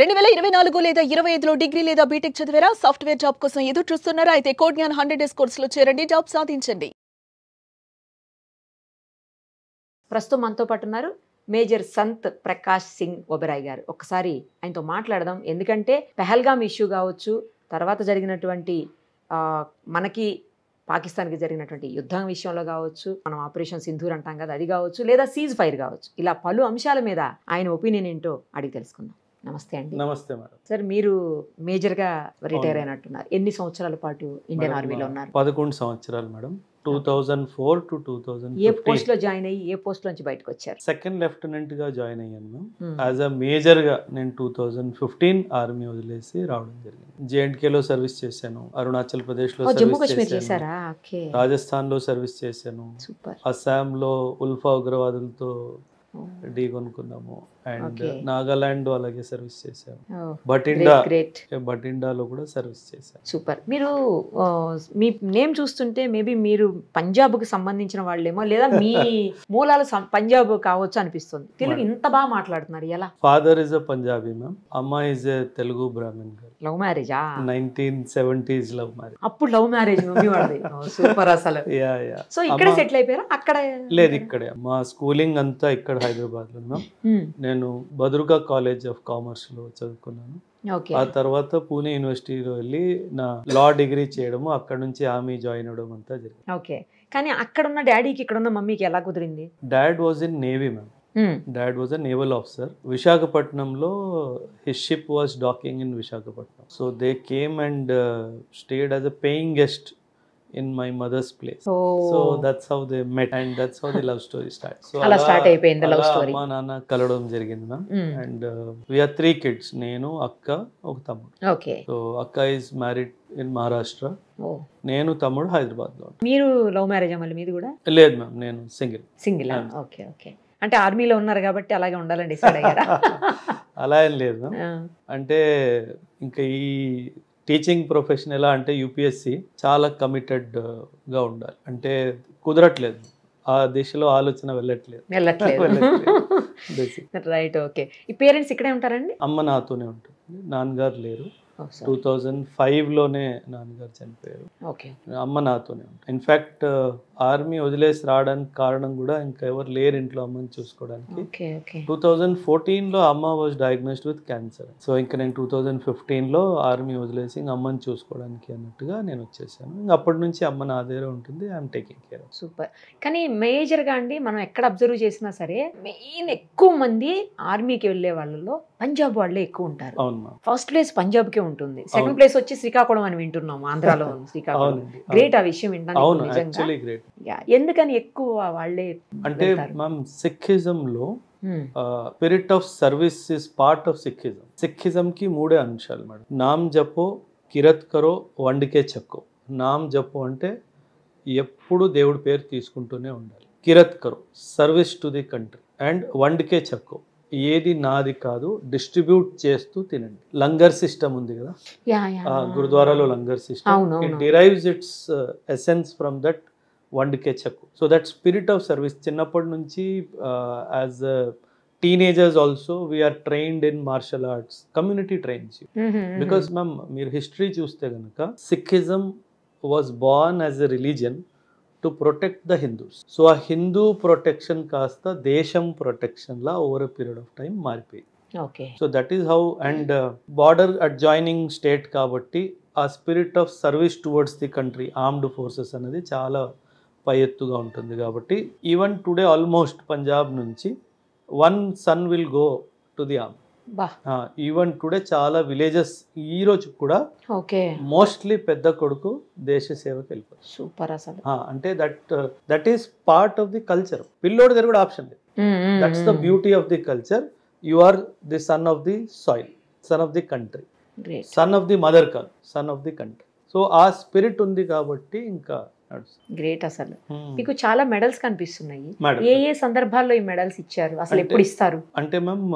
2024 లేదా 25లో డిగ్రీ లేదా బీటెక్ చదివారా? సాఫ్ట్వేర్ జాబ్ కోసం ఎదురు చూస్తున్నారా? అయితే కోడ్ జ్ఞాన్ 100 డేస్ కోర్సులో చేరండి, జాబ్ సాధించండి. ప్రస్తుతం మనతో పాటు ఉన్నారు మేజర్ సంత్ ప్రకాష్ సింగ్ ఒబెరాయ్ గారు. ఒకసారి ఆయనతో మాట్లాడదాం. ఎందుకంటే పెహల్గామ్ ఇష్యూ కావచ్చు, తర్వాత జరిగినటువంటి మనకి పాకిస్తాన్కి జరిగినటువంటి యుద్ధం విషయంలో కావచ్చు, మనం ఆపరేషన్ సింధూర్ అంటాం కదా, అది కావచ్చు, లేదా సీజ్ ఫైర్ కావచ్చు, ఇలా పలు అంశాల మీద ఆయన ఒపీనియన్ ఏంటో అడిగి తెలుసుకుందాం. నమస్తే అండి. నమస్తే మేడం. సార్, మీరు మేజర్గా రిటైర్ అయినట్టున్నారు. ఎన్ని సంవత్సరాల పాటు ఇండియన్ ఆర్మీలో ఉన్నారు? 11 సంవత్సరాలు మేడం. 2004 to 2015. ఏ పోస్ట్ లో జాయిన్ అయ్యి ఏ పోస్ట్ నుంచి బయటకు వచ్చారు? సెకండ్ లెఫ్టినెంట్ గా జాయిన్ అయ్యాను. యాజ్ అ మేజర్ గా నేను 2015 ఆర్మీ వదిలేసి రావడం జరిగింది. JNK లో సర్వీస్ చేశాను, అరుణాచల్ ప్రదేశ్ లో జమ్మూ కాశ్మీర్ చేశారా? రాజస్థాన్ లో సర్వీస్ చేశాను, అస్సాం లో ఉల్ఫా ఉగ్రవాదులతో ఢీ కొనుక్కున్నాము, అండ్ నాగాలాండ్ అలాగే సర్వీస్ చేశాము. బటిండాలో కూడా సర్వీస్ చేశాను. సూపర్. మీరు మీ నేమ్ చూస్తుంటే మేబీ మీరు పంజాబ్ కు సంబంధించిన వాళ్ళేమో, లేదా మీ మూలాలు పంజాబ్ కావచ్చు అనిపిస్తుంది. తెలుగు ఇంత బాగా మాట్లాడుతున్నారు ఎలా? Father is a Punjabi ma'am, అమ్మ is a Telugu Brahmin girl. Love మ్యారేజా? 1970s love marriage. అప్పుడు లవ్ మ్యారేజ్ మమ్మీ వాళ్ళది. సూపర్ అసలు. సో ఇక్కడ సెటిల్ అయిపోయారా? అక్కడ లేదు, ఇక్కడే. మా స్కూలింగ్ అంతా ఇక్కడ హైదరాబాద్ లో మ్యామ్. నేను బదుర్గా కాలేజ్ ఆఫ్ కామర్స్ లో చదువుకున్నాను. ఆ తర్వాత పూణే యూనివర్సిటీలో వెళ్ళి నా లా డిగ్రీ చేయడము, అక్కడ నుంచి ఆర్మీ జాయిన్ అవడం అంతా జరిగింది. ఓకే. కానీ అక్కడ ఉన్న డాడీకి ఇక్కడ ఉన్న మమ్మీకి ఎలా కుదిరింది? Dad was in navy ma'am. Dad was a naval officer. Visakhapatnamlo, his ship was docking in Visakhapatnam. So they came and stayed as a paying guest in my mother's place. So that's how they met, and that's how the love story starts. So ala start ayipindi the love story. Amma nana kaladam jarigindi ma'am. And we are 3 kids. Nenu, akka, oka tammudu. Okay. So akka is married in Maharashtra. నేను తమ్ముడు హైదరాబాద్ లో. మీరు love marriage మళ్ళీ మీది కూడా? లేదు ma'am, నేను single. Okay okay. అంటే ఆర్మీలో ఉన్నారు కాబట్టి అలాగే ఉండాలని డిసైడ్ అయ్యారా? అలా ఏం లేదు. అంటే ఇంకా ఈ టీచింగ్ ప్రొఫెషన్ ఎలా అంటే యూపీఎస్సి చాలా కమిటెడ్ గా ఉండాలి. అంటే కుదరట్లేదు, ఆ దిశలో ఆలోచన వెళ్ళట్లేదు. రైట్. ఓకే. ఈ పేరెంట్స్ ఇక్కడే ఉంటారండి? అమ్మ నాతోనే ఉంటుంది, నాన్నగారు లేరు. 2005లోనే నాన్నగారు చనిపోయారు. అమ్మ నాతోనే ఉంటుంది. ఇన్ఫాక్ట్ ఆర్మీ వదిలేసి రావడానికి కారణం కూడా ఇంకా ఎవరు లేరు ఇంట్లో అమ్మని చూసుకోవడానికి. 2014లో అమ్మ was diagnosed with cancer. So ఇంకా నేను 2015లో ఆర్మీ వదిలేసి ఇంక అమ్మని చూసుకోవడానికి అన్నట్టుగా నేను వచ్చేసాను. ఇంక అప్పటి నుంచి అమ్మ నా దగ్గర ఉంటుంది, I'm taking care of. Super. కానీ మేజర్గా అండి మనం ఎక్కడ అబ్జర్వ్ చేసినా సరే మెయిన్ ఎక్కువ మంది ఆర్మీకి వెళ్ళే వాళ్ళలో పంజాబ్ వాళ్ళే ఎక్కువ ఉంటారు. ఫస్ట్ ప్లేస్ పంజాబ్కే ఉంటుంది, సెకండ్ ప్లేస్ వచ్చి శ్రీకాకుళం అని వింటున్నాము, ఆంధ్రాలో శ్రీకాకుళం. గ్రేట్ ఆ విషయం వింటాను. ఎందుకని ఎక్కువ వాళ్ళే అంటే మ్యామ్, సిక్కిజం లో spirit of service is part of Sikhism. Sikhism కి 3 అంశాలు మేడం. నామ్ జపో, కిరత్ కరో, వండికే చక్కో. నామ్ జపో అంటే ఎప్పుడు దేవుడి పేరు తీసుకుంటూనే ఉండాలి. Kirat Karo, service to the country. And Vand Chhako, ఏది నాది కాదు, డిస్ట్రిబ్యూట్ చేస్తూ తినండి. లంగర్ సిస్టమ్ ఉంది కదా, గురుద్వారాలో langar system, it derives its essence from that Vand Chhako. So that spirit of service చిన్నప్పటి నుంచి as teenagers also we are trained in martial arts. Community trains you. Because ma'am, మీరు హిస్టరీ చూస్తే కనుక Sikhism was born as a religion to protect the Hindus. So ఆ Hindu protection కాస్త దేశం protection లా over a period of time మారిపోయింది. So that is how. And border adjoining state కాబట్టి ఆ spirit of service towards the country, armed forces అనేది చాలా పై ఎత్తుగా ఉంటుంది. కాబట్టి ఈవెన్ టుడే ఆల్మోస్ట్ పంజాబ్ నుంచి 1 son will go to the army. Even today చాలా విలేజెస్ ఈ రోజు కూడా మోస్ట్లీ పెద్ద కొడుకు దేశ సేవకి వెళ్ళిపోతారు. సూపర్ అసలు. అంటే that is part of the culture. పిల్లోడి దగ్గర కూడా ఆప్షన్ లేదు. That's the beauty of the culture. You are the son of the soil, son of the country, son of the mother కాదు, son of the country. So ఆ spirit ఉంది కాబట్టి ఇంకా great అసలు. మీకు చాలా మెడల్స్ కనిపిస్తున్నాయి. ఏ ఏ సందర్భాల్లో ఈ మెడల్స్ ఇచ్చారు, అసలు ఎప్పుడు ఇస్తారు? అంటే ma'am,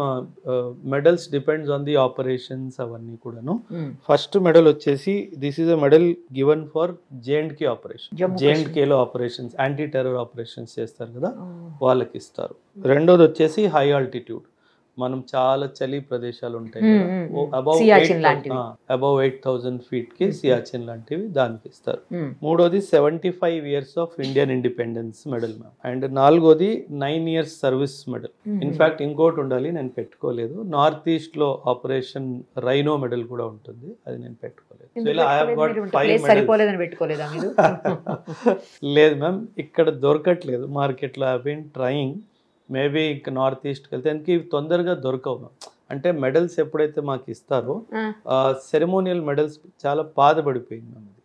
medals depends on the operations అవన్నీ కూడాను. ఫస్ట్ మెడల్ వచ్చేసి this is a medal given for JNK operation. JNK లో ఆపరేషన్స్, యాంటీ టెర్రర్ ఆపరేషన్స్ చేస్తారు కదా, వాళ్ళకి ఇస్తారు. రెండోది వచ్చేసి హై ఆల్టిట్యూడ్. మనం చాలా చలి ప్రదేశాలు ఉంటాయి మ్మ్, కదా, మ్మ్, అబౌవ్ సియాచిన్ లాంటివి. 8,000 ఫీట్ కి సియాచిన్ లాంటివి దానికి ఇస్తారు. మ్మ్. మూడోది 75 years of Indian independence medal ma'am. And నాలుగోది 9 years సర్వీస్ మెడల్. ఇన్ఫాక్ట్ ఇంకోటి ఉండాలి, నేను పెట్టుకోలేదు, నార్త్ ఈస్ట్ లో ఆపరేషన్ రైనో మెడల్ కూడా ఉంటుంది, అది నేను పెట్టుకోలేదు. సో ఇలా I have got 5 place medals. సరిపోలేదని పెట్టుకోలేదా మీరు? లేదు మ్యామ్, ఇక్కడ దొరకట్లేదు మార్కెట్లో. ఐ బీన్ ట్రయింగ్, మేబీ ఇంకా నార్త్ ఈస్ట్కి వెళ్తే దానికి తొందరగా దొరకవు మ్యామ్. అంటే మెడల్స్ ఎప్పుడైతే మాకు ఇస్తారో సెరమోనియల్ మెడల్స్ చాలా బాధపడిపోయింది మ్యామ్.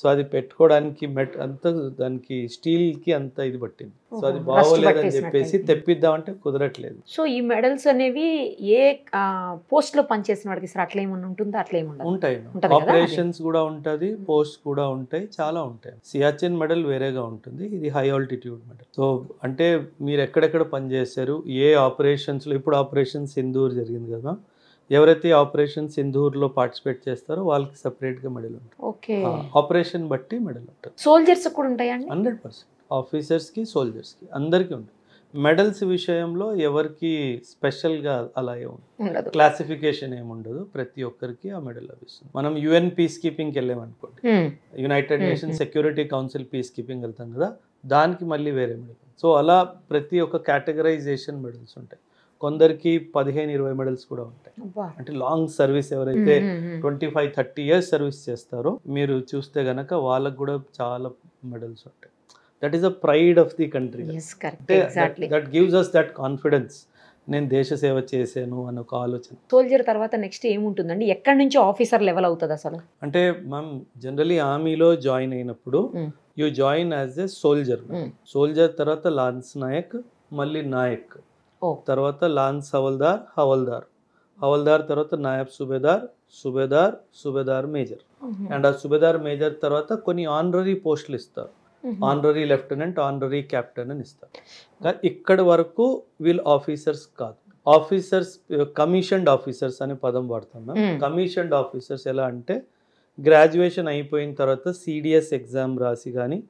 సో అది పెట్టుకోవడానికి అంత దానికి స్టీల్ కి అంత ఇది పట్టింది. సో అది బాగోలేదని చెప్పేసి తెప్పిద్దామంటే కుదరట్లేదు. సో ఈ మెడల్స్ అనేవి ఏ పోస్ట్ లో పనిచేసిన వాడికి సార్ అట్లా ఏమన్నా ఉంటుందా? అట్లా ఏముండదు. ఉంటాయి, ఉంటది కదా ఆపరేషన్స్ కూడా ఉంటది, పోస్ట్ కూడా ఉంటాయి, చాలా ఉంటాయి. సియాచిన్ మెడల్ వేరేగా ఉంటుంది, ఇది హై ఆల్టిట్యూడ్ మెడల్. సో అంటే మీరు ఎక్కడెక్కడ పనిచేశారు, ఏ ఆపరేషన్స్ లో, ఇప్పుడు ఆపరేషన్ సింధూర్ జరిగింది కదా, ఎవరైతే ఆపరేషన్ సింధూర్ లో పార్టిసిపేట్ చేస్తారో వాళ్ళకి సెపరేట్ గా మెడల్ ఉంటుంది. ఓకే, ఆపరేషన్ బట్టి మెడల్ ఉంటుంది. సోల్జర్స్ కూడా ఉంటాయండి? 100% ఆఫీసర్స్ కి, సోల్జర్స్ కి, అందరికీ ఉంటుంది. మెడల్స్ విషయంలో ఎవరికి స్పెషల్ గా అలా ఉండదు, క్లాసిఫికేషన్ ఏముండదు, ప్రతి ఒక్కరికి ఆ మెడల్ లభిస్తుంది. మనం యుఎన్ పీస్ కీపింగ్కి వెళ్ళామనుకోండి, united nation security council peace keeping వెళ్తాం కదా, దానికి మళ్ళీ వేరే మెడల్. సో అలా ప్రతి ఒక్క కేటగరైజేషన్ మెడల్స్ ఉంటాయి. కొందరికి 15-20 మెడల్స్ కూడా ఉంటాయి. అంటే లాంగ్ సర్వీస్ ఎవరైతే 25-30 years సర్వీస్ చేస్తారో మీరు చూస్తే గనక వాళ్ళకు కూడా చాలా మెడల్స్ ఉంటాయి. That is the pride of the country. That gives us that confidence, నేను దేశ సేవ చేశాను అన్న ఒక ఆలోచన. సోల్జర్ తర్వాత నెక్స్ట్ ఏముంటుందండి? ఎక్కడి నుంచి ఆఫీసర్ లెవెల్ అవుతుంది అసలు? అంటే మ్యామ్ జనరలీ ఆర్మీలో జాయిన్ అయినప్పుడు you join as a soldier. Soldier తర్వాత లాన్స్ నాయక్, మళ్ళీ నాయక్, తర్వాత లాన్స్ హవల్దార్, హవల్దార్ తర్వాత నాయబ్ సుబేదార్, సుబేదార్ మేజర్. అండ్ ఆ సుబేదార్ మేజర్ తర్వాత కొన్ని ఆనరరీ పోస్టులు ఇస్తారు, ఆనరరీ లెఫ్టినెంట్, ఆనరరీ క్యాప్టెన్ అని ఇస్తారు. ఇక్కడ వరకు వీళ్ళు ఆఫీసర్స్ కాదు. ఆఫీసర్స్ కమిషన్డ్ ఆఫీసర్స్ అనే పదం వాడతాం. కమిషన్డ్ ఆఫీసర్స్ ఎలా అంటే గ్రాడ్యుయేషన్ అయిపోయిన తర్వాత సిడిఎస్ ఎగ్జామ్ రాసి కానీ,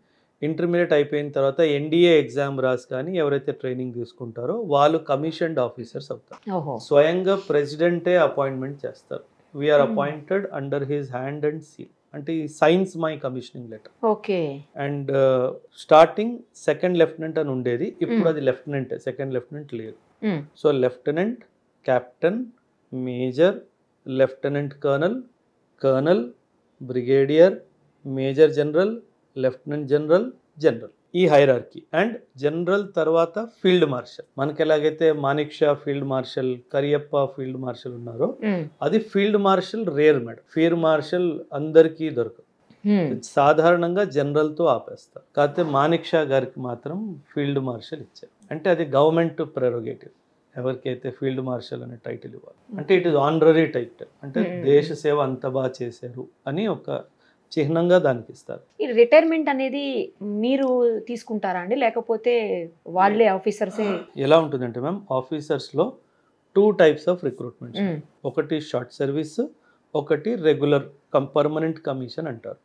ఇంటర్మీడియట్ అయిపోయిన తర్వాత ఎన్డీఏ ఎగ్జామ్ రాసి కానీ ఎవరైతే ట్రైనింగ్ తీసుకుంటారో వాళ్ళు కమిషన్డ్ ఆఫీసర్స్ అవుతారు. స్వయంగా ప్రెసిడెంటే అపాయింట్మెంట్ చేస్తారు. We are appointed under his hand and seal. అంటే ఈ signs my commissioning letter. Okay. And starting second lieutenant అని ఉండేది, ఇప్పుడు అది లెఫ్టినెంట్, సెకండ్ లెఫ్టినెంట్ లేదు. So lieutenant, captain, major, lieutenant colonel, brigadier, major general, lieutenant general, general, ఈ hierarchy. And general తర్వాత field marshal. మనకి ఎలాగైతే Manekshaw field marshal, Cariappa field marshal ఉన్నారో అది field marshal rare madam. Field marshal అందరికీ దొరకదు, సాధారణంగా జనరల్ తో ఆపేస్తారు. కాకపోతే మానిక్ షా గారికి మాత్రం ఫీల్డ్ మార్షల్ ఇచ్చారు. అంటే అది గవర్నమెంట్ ప్రెరోగేటివ్, ఎవరికైతే ఫీల్డ్ మార్షల్ అనే టైటిల్ ఇవ్వాలి. అంటే ఇట్ ఇస్ ఆనరరీ టైటిల్, అంటే దేశ సేవ అంత బాగా చేశారు అని ఒక చిహ్నంగా దానికి ఇస్తారు. ఈ రిటైర్మెంట్ అనేది మీరు తీసుకుంటారా అండి, లేకపోతే వాళ్ళే ఆఫీసర్సే? ఎలా ఉంటుందంటే మ్యామ్, ఆఫీసర్స్లో 2 types ఆఫ్ రిక్రూట్మెంట్. ఒకటి షార్ట్ సర్వీస్, ఒకటి రెగ్యులర్ పర్మనెంట్ కమిషన్ అంటారు.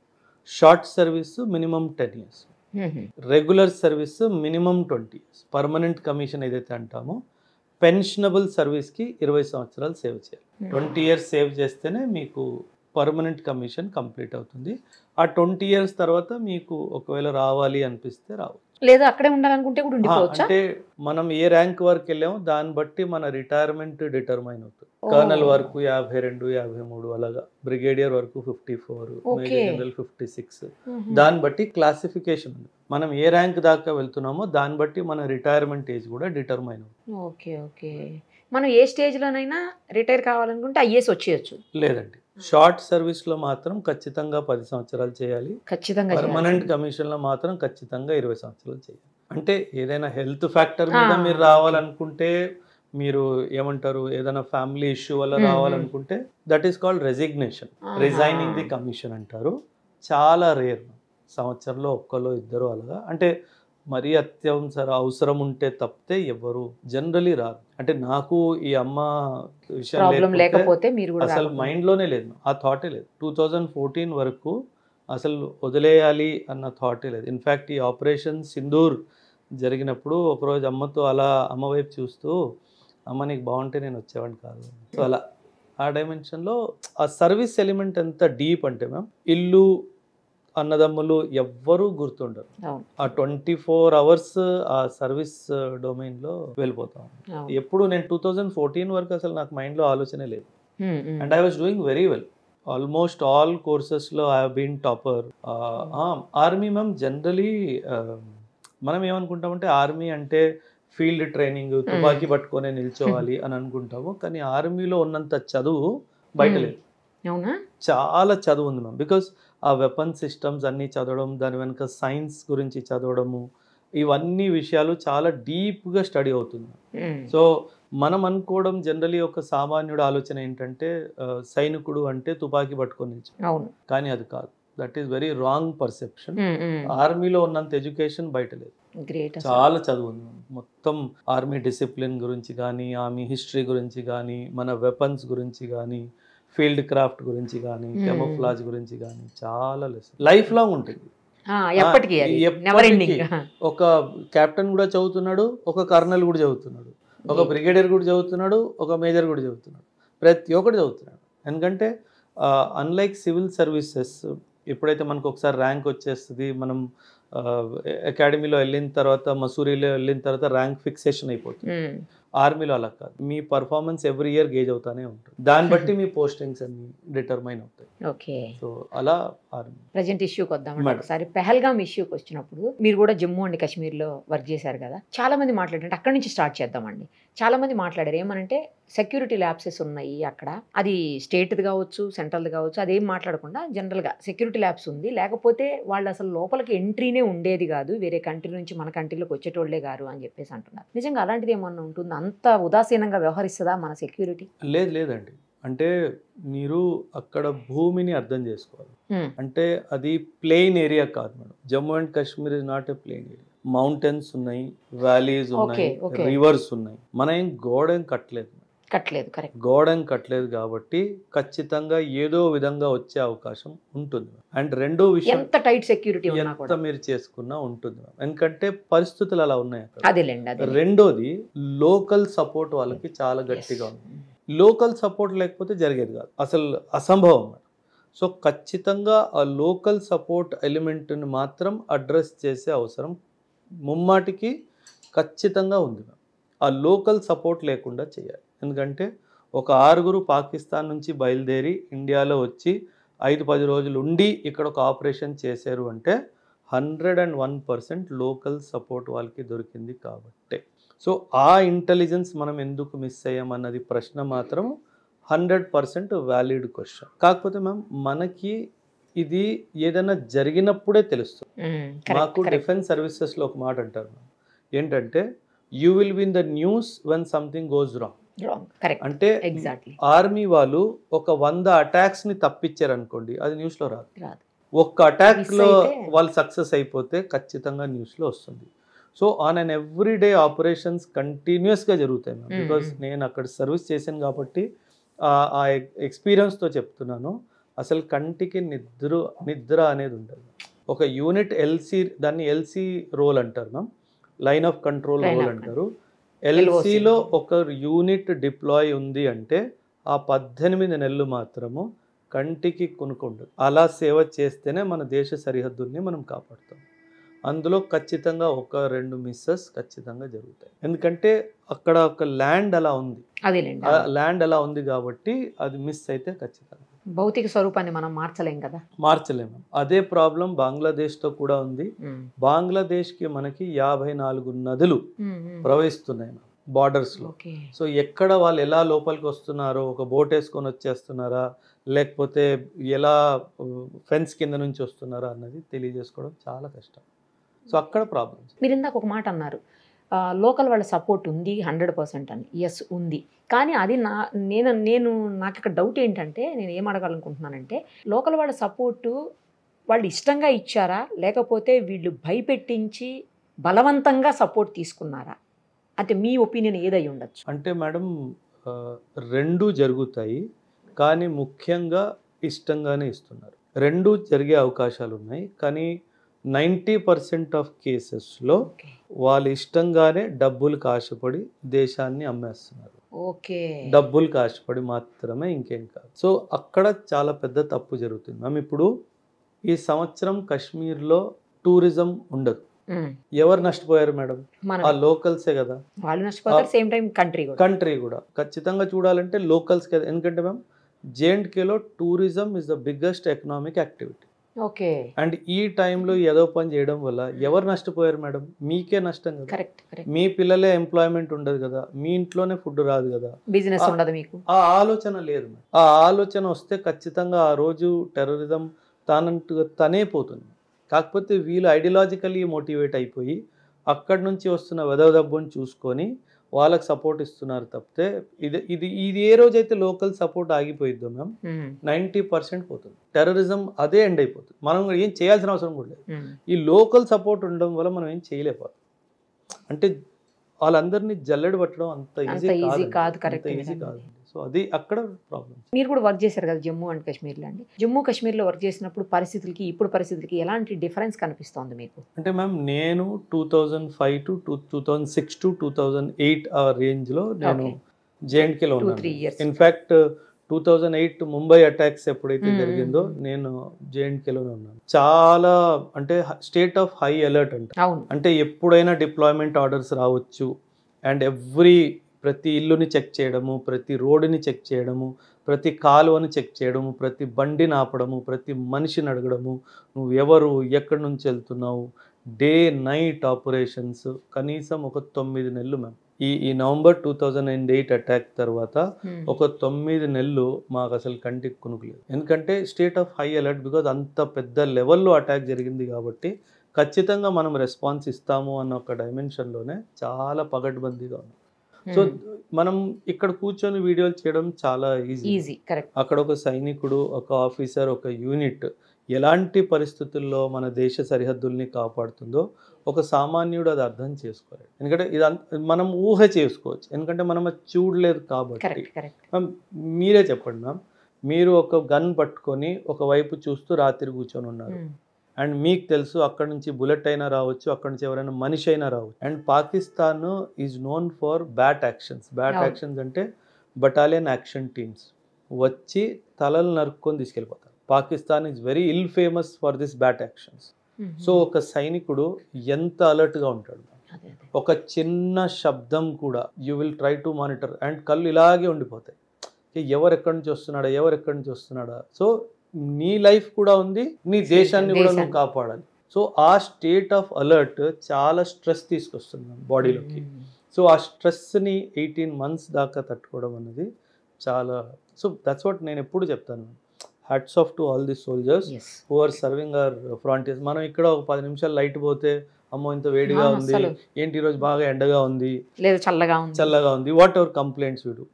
Short service minimum 10 years, regular service minimum 20 years. Permanent commission ఏదైతే అంటామో పెన్షనబుల్ సర్వీస్కి 20 సంవత్సరాలు సేవ్ చేయాలి. 20 years సేవ్ చేస్తేనే మీకు పర్మనెంట్ కమిషన్ కంప్లీట్ అవుతుంది. ఆ 20 years తర్వాత మీకు ఒకవేళ రావాలి అనిపిస్తే రావచ్చు, లేదా అక్కడే ఉండాలనుకుంటే కూడా ఉండిపోవచ్చా? అంటే మనం ఏ ర్యాంక్ వరకు వెళ్ళామో దాన్ని బట్టి మన రిటైర్మెంట్ డిటర్మైన్ అవుతుంది. కర్నల్ వరకు 52, 53 అలాగా, బ్రిగేడియర్ వరకు 54, మేజర్ జనరల్ 56. దాన్ని బట్టి క్లాసిఫికేషన్ ఉంది. మనం ఏ ర్యాంక్ దాకా వెళ్తున్నామో దాన్ని బట్టి మన రిటైర్మెంట్ ఏజ్ కూడా డిటర్మైన్ అవుతుంది. ఓకే. మనం ఏ స్టేజ్ లోనైనా రిటైర్ కావాలనుకుంటే ఐఏఎస్ వచ్చేయచ్చు? లేదండి, షార్ట్ సర్వీస్ లో మాత్రం ఖచ్చితంగా 10 సంవత్సరాలు చేయాలి. ఖచ్చితంగా. పర్మనెంట్ కమిషన్ లో మాత్రం ఖచ్చితంగా 20 సంవత్సరాలు చేయాలి. అంటే ఏదైనా హెల్త్ ఫ్యాక్టర్ మీద మీరు రావాలనుకుంటే, మీరు ఏమంటారు, ఏదైనా ఫ్యామిలీ ఇష్యూ వల్ల రావాలనుకుంటే that is called resignation, resigning the commission అంటారు. చాలా రేర్, సంవత్సరంలో ఒక్కలో ఇద్దరు అలాగా. అంటే మరీ అత్యవసర అవసరం ఉంటే తప్పితే ఎవరు జనరలీ రారు. అంటే నాకు ఈ అమ్మ విషయం లేకపోతే మీరు అసలు మైండ్లోనే లేదు, ఆ థాటే లేదు. 2014 వరకు అసలు వదిలేయాలి అన్న థాటే లేదు. ఇన్ఫ్యాక్ట్ ఈ ఆపరేషన్ సింధూర్ జరిగినప్పుడు ఒకరోజు అమ్మతో అలా అమ్మ వైపు చూస్తూ, అమ్మ నీకు బాగుంటే నేను వచ్చేవాడిని కాదు. సో అలా ఆ డైమెన్షన్లో ఆ సర్వీస్ ఎలిమెంట్ ఎంత డీప్ అంటే మ్యామ్, ఇల్లు అన్నదమ్ములు ఎవ్వరూ గుర్తుండరు. ఆ 24 hours ఆ సర్వీస్ డొమైన్లో వెళ్ళిపోతాం. ఎప్పుడు నేను 2014 వరకు అసలు నాకు మైండ్లో ఆలోచనే లేదు. And I was doing very well. Almost all కోర్సెస్లో I have been topper. Army ma'am generally మనం ఏమనుకుంటామంటే ఆర్మీ అంటే ఫీల్డ్ ట్రైనింగ్, తుపాకీ పట్టుకొని నిల్చోవాలి అని అనుకుంటాము. కానీ ఆర్మీలో ఉన్నంత చదువు బయట లేదు. చాలా చదువు ఉంది మ్యామ్. బికాస్ ఆ వెపన్ సిస్టమ్స్ అన్నీ చదవడం, దాని వెనుక సైన్స్ గురించి చదవడము, ఇవన్నీ విషయాలు చాలా డీప్గా స్టడీ అవుతుంది. సో మనం అనుకోవడం జనరలీ ఒక సామాన్యుడు ఆలోచన ఏంటంటే సైనికుడు అంటే తుపాకీ పట్టుకొని నిల్చోవాలి. కానీ అది కాదు. That is very wrong perception. ఆర్మీలో ఉన్నంత ఎడ్యుకేషన్ బయట లేదు. చాలా చదువు ఉంది. మొత్తం ఆర్మీ డిసిప్లిన్ గురించి కానీ, ఆర్మీ హిస్టరీ గురించి కానీ, మన వెపన్స్ గురించి కానీ, ఫీల్డ్ క్రాఫ్ట్ గురించి కానీ, కెమోఫ్లాజ్ గురించి కానీ చాలా లెసన్ లైఫ్ లాంగ్ ఉంటుంది. ఒక కెప్టెన్ కూడా చదువుతున్నాడు, ఒక కర్నల్ కూడా చదువుతున్నాడు, ఒక బ్రిగేడియర్ కూడా చదువుతున్నాడు, ఒక మేజర్ కూడా చదువుతున్నాడు, ప్రతి ఒక్కటి చదువుతున్నాడు. ఎందుకంటే అన్లైక్ సివిల్ సర్వీసెస్ ఎప్పుడైతే మనకు ఒకసారి ర్యాంక్ వచ్చేస్తుంది, మనం అకాడమీలో వెళ్ళిన తర్వాత, మసూరీలో వెళ్ళిన తర్వాత ర్యాంక్ ఫిక్సేషన్ అయిపోతుంది. ఆర్మీలో అలా కాదు. మీ పర్ఫార్మెన్స్ ఎవ్రీ ఇయర్ గేజ్ అవుతానే ఉంటుంది. దాన్ని బట్టి మీ పోస్టింగ్స్ అన్ని డిటర్మైన్ అవుతాయి. ఓకే. సో అలా ఆర్మీ. ప్రజెంట్ ఇష్యూకి వద్దాం. ఒకసారి పెహల్గామ్ ఇష్యూకి వచ్చినప్పుడు మీరు కూడా జమ్మూ అండ్ కాశ్మీర్లో వర్క్ చేశారు కదా, చాలా మంది మాట్లాడారు. అక్కడి నుంచి స్టార్ట్ చేద్దామండి. చాలా మంది మాట్లాడారు ఏమనంటే సెక్యూరిటీ ల్యాబ్సెస్ ఉన్నాయి అక్కడ, అది స్టేట్ది కావచ్చు, సెంట్రల్ది కావచ్చు, అదేం మాట్లాడకుండా జనరల్గా సెక్యూరిటీ ల్యాబ్స్ ఉంది, లేకపోతే వాళ్ళు అసలు లోపలికి ఎంట్రీనే ఉండేది కాదు, వేరే కంట్రీ నుంచి మన కంట్రీలోకి వచ్చేటోళ్లే గారు అని చెప్పేసి అంటున్నారు. నిజంగా అలాంటిది ఏమన్నా ఉంటుందా? అంత ఉదాసీనంగా వ్యవహరిస్తుందా మన సెక్యూరిటీ? లేదండి. అంటే మీరు అక్కడ భూమిని అర్థం చేసుకోవాలి. అంటే అది ప్లెయిన్ ఏరియా కాదు madam. Jammu and Kashmir is not a plain area. Mountains ఉన్నాయి, వ్యాలీస్ ఉన్నాయి, రివర్స్ ఉన్నాయి. మనం ఏం గోడ ఏం కట్టలేదు. గోడ ఏం కట్టలేదు కాబట్టి ఖచ్చితంగా ఏదో విధంగా వచ్చే అవకాశం ఉంటుంది. అండ్ రెండో విషయం, ఎంత టైట్ సెక్యూరిటీ ఎంత మీరు చేసుకున్నా ఉంటుంది. ఎందుకంటే పరిస్థితులు అలా ఉన్నాయి అక్కడ. రెండోది లోకల్ సపోర్ట్ వాళ్ళకి చాలా గట్టిగా ఉంది. లోకల్ సపోర్ట్ లేకపోతే జరిగేది కాదు, అసలు అసంభవం. సో ఖచ్చితంగా ఆ లోకల్ సపోర్ట్ ఎలిమెంట్ని మాత్రం అడ్రస్ చేసే అవసరం ముమ్మాటికి ఖచ్చితంగా ఉంది. ఆ లోకల్ సపోర్ట్ లేకుండా చేయాలి. ఎందుకంటే ఒక 6 పాకిస్తాన్ నుంచి బయలుదేరి ఇండియాలో వచ్చి 5-10 రోజులు ఉండి ఇక్కడ ఒక ఆపరేషన్ చేశారు అంటే 101% లోకల్ సపోర్ట్ వాళ్ళకి దొరికింది కాబట్టి. సో ఆ ఇంటెలిజెన్స్ మనం ఎందుకు మిస్ అయ్యామన్నది ప్రశ్న మాత్రం 100% వ్యాలిడ్ క్వశ్చన్. కాకపోతే మ్యామ్ మనకి ఇది ఏదైనా జరిగినప్పుడే తెలుస్తుంది. మాకు డిఫెన్స్ సర్వీసెస్లో ఒక మాట అంటారు మ్యామ్, ఏంటంటే you will win the news when something goes wrong. అంటే ఆర్మీ వాళ్ళు ఒక 100 అటాక్స్ ని తప్పించారు అనుకోండి, అది న్యూస్ లో రాదు. ఒక్క అటాక్ లో వాళ్ళు సక్సెస్ అయిపోతే ఖచ్చితంగా న్యూస్ లో వస్తుంది. So on an everyday operations continuous గా జరుగుతాయి మ్యామ్. బికాస్ నేను అక్కడ సర్వీస్ చేశాను కాబట్టి ఆ ఎక్స్పీరియన్స్ తో చెప్తున్నాను. అసలు కంటికి నిద్ర అనేది ఉంటుంది. ఒక యూనిట్ ఎల్సి, దాన్ని ఎల్సి రోల్ అంటారు ma'am, line of control role అంటారు. ఎల్సిలో ఒక యూనిట్ డిప్లాయ్ ఉంది అంటే ఆ 18 నెలలు మాత్రము కంటికి కొనుక్కుంటుంది. అలా సేవ చేస్తేనే మన దేశ సరిహద్దుల్ని మనం కాపాడుతాం. అందులో ఖచ్చితంగా 1-2 మిస్సెస్ ఖచ్చితంగా జరుగుతాయి. ఎందుకంటే అక్కడ ఒక ల్యాండ్ అలా ఉంది, ల్యాండ్ అలా ఉంది కాబట్టి అది మిస్ అయితే ఖచ్చితంగా భౌతిక స్వరూపాన్ని మనం మార్చలేం కదా. మార్చలేము. అదే ప్రాబ్లం బంగ్లాదేశ్తో కూడా ఉంది. బంగ్లాదేశ్కి మనకి 54 నదులు ప్రవహిస్తున్నాయి బార్డర్స్లో. సో ఎక్కడ వాళ్ళు ఎలా లోపలికి వస్తున్నారో, ఒక బోట్ వేసుకొని వచ్చేస్తున్నారా లేకపోతే ఎలా ఫెన్స్ కింద నుంచి వస్తున్నారా అన్నది తెలియజేసుకోవడం చాలా కష్టం. సో అక్కడ ప్రాబ్లం. మీరు ఇందాక ఒక మాట అన్నారు, లోకల్ వాళ్ళ సపోర్ట్ ఉంది 100% అని. ఎస్ ఉంది, కానీ అది నాకు ఇక్కడ డౌట్ ఏంటంటే, నేను ఏం అడగాలనుకుంటున్నానంటే, లోకల్ వాళ్ళ సపోర్టు వాళ్ళు ఇష్టంగా ఇచ్చారా, లేకపోతే వీళ్ళు భయపెట్టించి బలవంతంగా సపోర్ట్ తీసుకున్నారా? అంటే మీ ఒపీనియన్ ఏదై ఉండొచ్చు? అంటే మేడం రెండూ జరుగుతాయి, కానీ ముఖ్యంగా ఇష్టంగానే ఇస్తున్నారు. రెండూ జరిగే అవకాశాలు ఉన్నాయి, కానీ 90% ఆఫ్ కేసెస్లో వాళ్ళు ఇష్టంగానే డబ్బులకు ఆశపడి దేశాన్ని అమ్మేస్తున్నారు. ఓకే. డబ్బులు ఆశపడి మాత్రమే, ఇంకేం కాదు. సో అక్కడ చాలా పెద్ద తప్పు జరుగుతుంది మ్యామ్. ఇప్పుడు ఈ సంవత్సరం కాశ్మీర్లో టూరిజం ఉండదు. ఎవరు నష్టపోయారు మేడం? ఆ లోకల్సే కదా. వాళ్ళు నష్టపోతారు, సేమ్ టైం కంట్రీ కూడా ఖచ్చితంగా చూడాలంటే లోకల్స్ కదా. ఎందుకంటే మ్యామ్ జేఎండ్కేలో tourism is the biggest economic activity. Okay. And ఈ టైంలో ఏదో పని చేయడం వల్ల ఎవరు నష్టపోయారు మేడం? మీకే నష్టం కదా. కరెక్ట్. మీ పిల్లలే ఎంప్లాయ్మెంట్ ఉండదు కదా, మీ ఇంట్లోనే ఫుడ్ రాదు కదా, బిజినెస్ ఉండదు మీకు. ఆ ఆలోచన లేదు. ఆ ఆలోచన వస్తే ఖచ్చితంగా ఆ రోజు టెర్రరిజం తనే పోతుంది. కాకపోతే వీళ్ళు ఐడియాలజికల్లీ మోటివేట్ అయిపోయి అక్కడి నుంచి వస్తున్న వెదవదబ్బుని చూసుకొని వాళ్ళకి సపోర్ట్ ఇస్తున్నారు తప్పితే ఇది ఏ రోజైతే లోకల్ సపోర్ట్ ఆగిపోయిద్దో మ్యామ్ 90% పోతుంది. టెర్రరిజం అదే ఎండ్ అయిపోతుంది. మనం ఏం చేయాల్సిన అవసరం కూడా లేదు. ఈ లోకల్ సపోర్ట్ ఉండడం వల్ల మనం ఏం చేయలేకపోతాం. అంటే వాళ్ళందరినీ జల్లెడ పట్టడం అంత ఈజీ కాదు. సో అది అక్కడ ప్రాబ్లం. మీరు కూడా వర్క్ చేశారు కదా జమ్మూ అండ్ కాశ్మీర్లో అండి. జమ్మూ కాశ్మీర్లో వర్క్ చేసినప్పుడు పరిస్థితులకి ఎలాంటి డిఫరెన్స్ కనిపిస్తోంది మీకు? అంటే మ్యామ్ నేను 2005 to 2006 to 2008 ఆ రేంజ్లో నేను జేఎండ్కేలో ఉన్నాను. ఇన్ఫ్యాక్ట్ 2008 ముంబై అటాక్స్ ఎప్పుడైతే జరిగిందో నేను జేఎండ్కేలోనే ఉన్నాను. చాలా అంటే స్టేట్ ఆఫ్ హై అలర్ట్ అంటే ఎప్పుడైనా డిప్లాయ్మెంట్ ఆర్డర్స్ రావచ్చు. అండ్ ప్రతి ఇల్లుని చెక్ చేయడము, ప్రతి రోడ్డుని చెక్ చేయడము, ప్రతి కాలువని చెక్ చేయడము, ప్రతి బండిని ఆపడము, ప్రతి మనిషిని అడగడము, నువ్వు ఎవరు, ఎక్కడి నుంచి వెళ్తున్నావు, డే నైట్ ఆపరేషన్స్. కనీసం ఒక 9 నెలలు మ్యామ్. ఈ నవంబర్ 2008 అటాక్ తర్వాత ఒక 9 నెలలు మాకు అసలు కంటికి కునుకులేదు. ఎందుకంటే state of high alert, because అంత పెద్ద లెవెల్లో అటాక్ జరిగింది కాబట్టి ఖచ్చితంగా మనం రెస్పాన్స్ ఇస్తాము అన్న ఒక డైమెన్షన్లోనే చాలా పగడ్బందీగా ఉంది. సో మనం ఇక్కడ కూర్చొని వీడియోలు చేయడం చాలా ఈజీ. అక్కడ ఒక సైనికుడు, ఒక ఆఫీసర్, ఒక యూనిట్ ఎలాంటి పరిస్థితుల్లో మన దేశ సరిహద్దుల్ని కాపాడుతుందో ఒక సామాన్యుడు అది అర్థం చేసుకోలేదు. ఎందుకంటే ఇది మనం ఊహ చేసుకోవచ్చు, ఎందుకంటే మనం అది చూడలేదు కాబట్టి. మీరే చెప్పండి మ్యామ్, మీరు ఒక గన్ పట్టుకొని ఒకవైపు చూస్తూ రాత్రి కూర్చొని ఉన్నారు. అండ్ మీకు తెలుసు అక్కడ నుంచి బుల్లెట్ అయినా రావచ్చు, అక్కడ నుంచి ఎవరైనా మనిషి అయినా రావచ్చు. And Pakistan is known for BAT actions అంటే బటాలియన్ యాక్షన్ టీమ్స్ వచ్చి తలలు నరుక్కొని తీసుకెళ్ళిపోతారు. Pakistan is very ill famous for this BAT actions. So ఒక సైనికుడు ఎంత అలర్ట్గా ఉంటాడు. ఒక చిన్న శబ్దం కూడా you will try to monitor and కళ్ళు ఇలాగే ఉండిపోతాయి, ఎవరెక్కడి నుంచి వస్తున్నాడా. సో నీ లైఫ్ కూడా ఉంది, నీ దేశాన్ని కూడా నువ్వు కాపాడాలి. సో ఆ స్టేట్ ఆఫ్ అలర్ట్ చాలా స్ట్రెస్ తీసుకొస్తుంది బాడీలోకి. సో ఆ స్ట్రెస్ని 18 months దాకా తట్టుకోవడం అనేది చాలా. సో దట్స్ వాట్ నేను ఎప్పుడు చెప్తాను, hats off to all the soldiers who are serving our frontiers. మనం ఇక్కడ ఒక 10 నిమిషాలు లైట్ పోతే అమ్మో ఇంత వేడిగా ఉంది, ఏంటి ఈరోజు బాగా ఎండగా ఉంది, చల్లగా ఉంది, వాట్ ఎవర్ కంప్లైంట్స్ వీడు.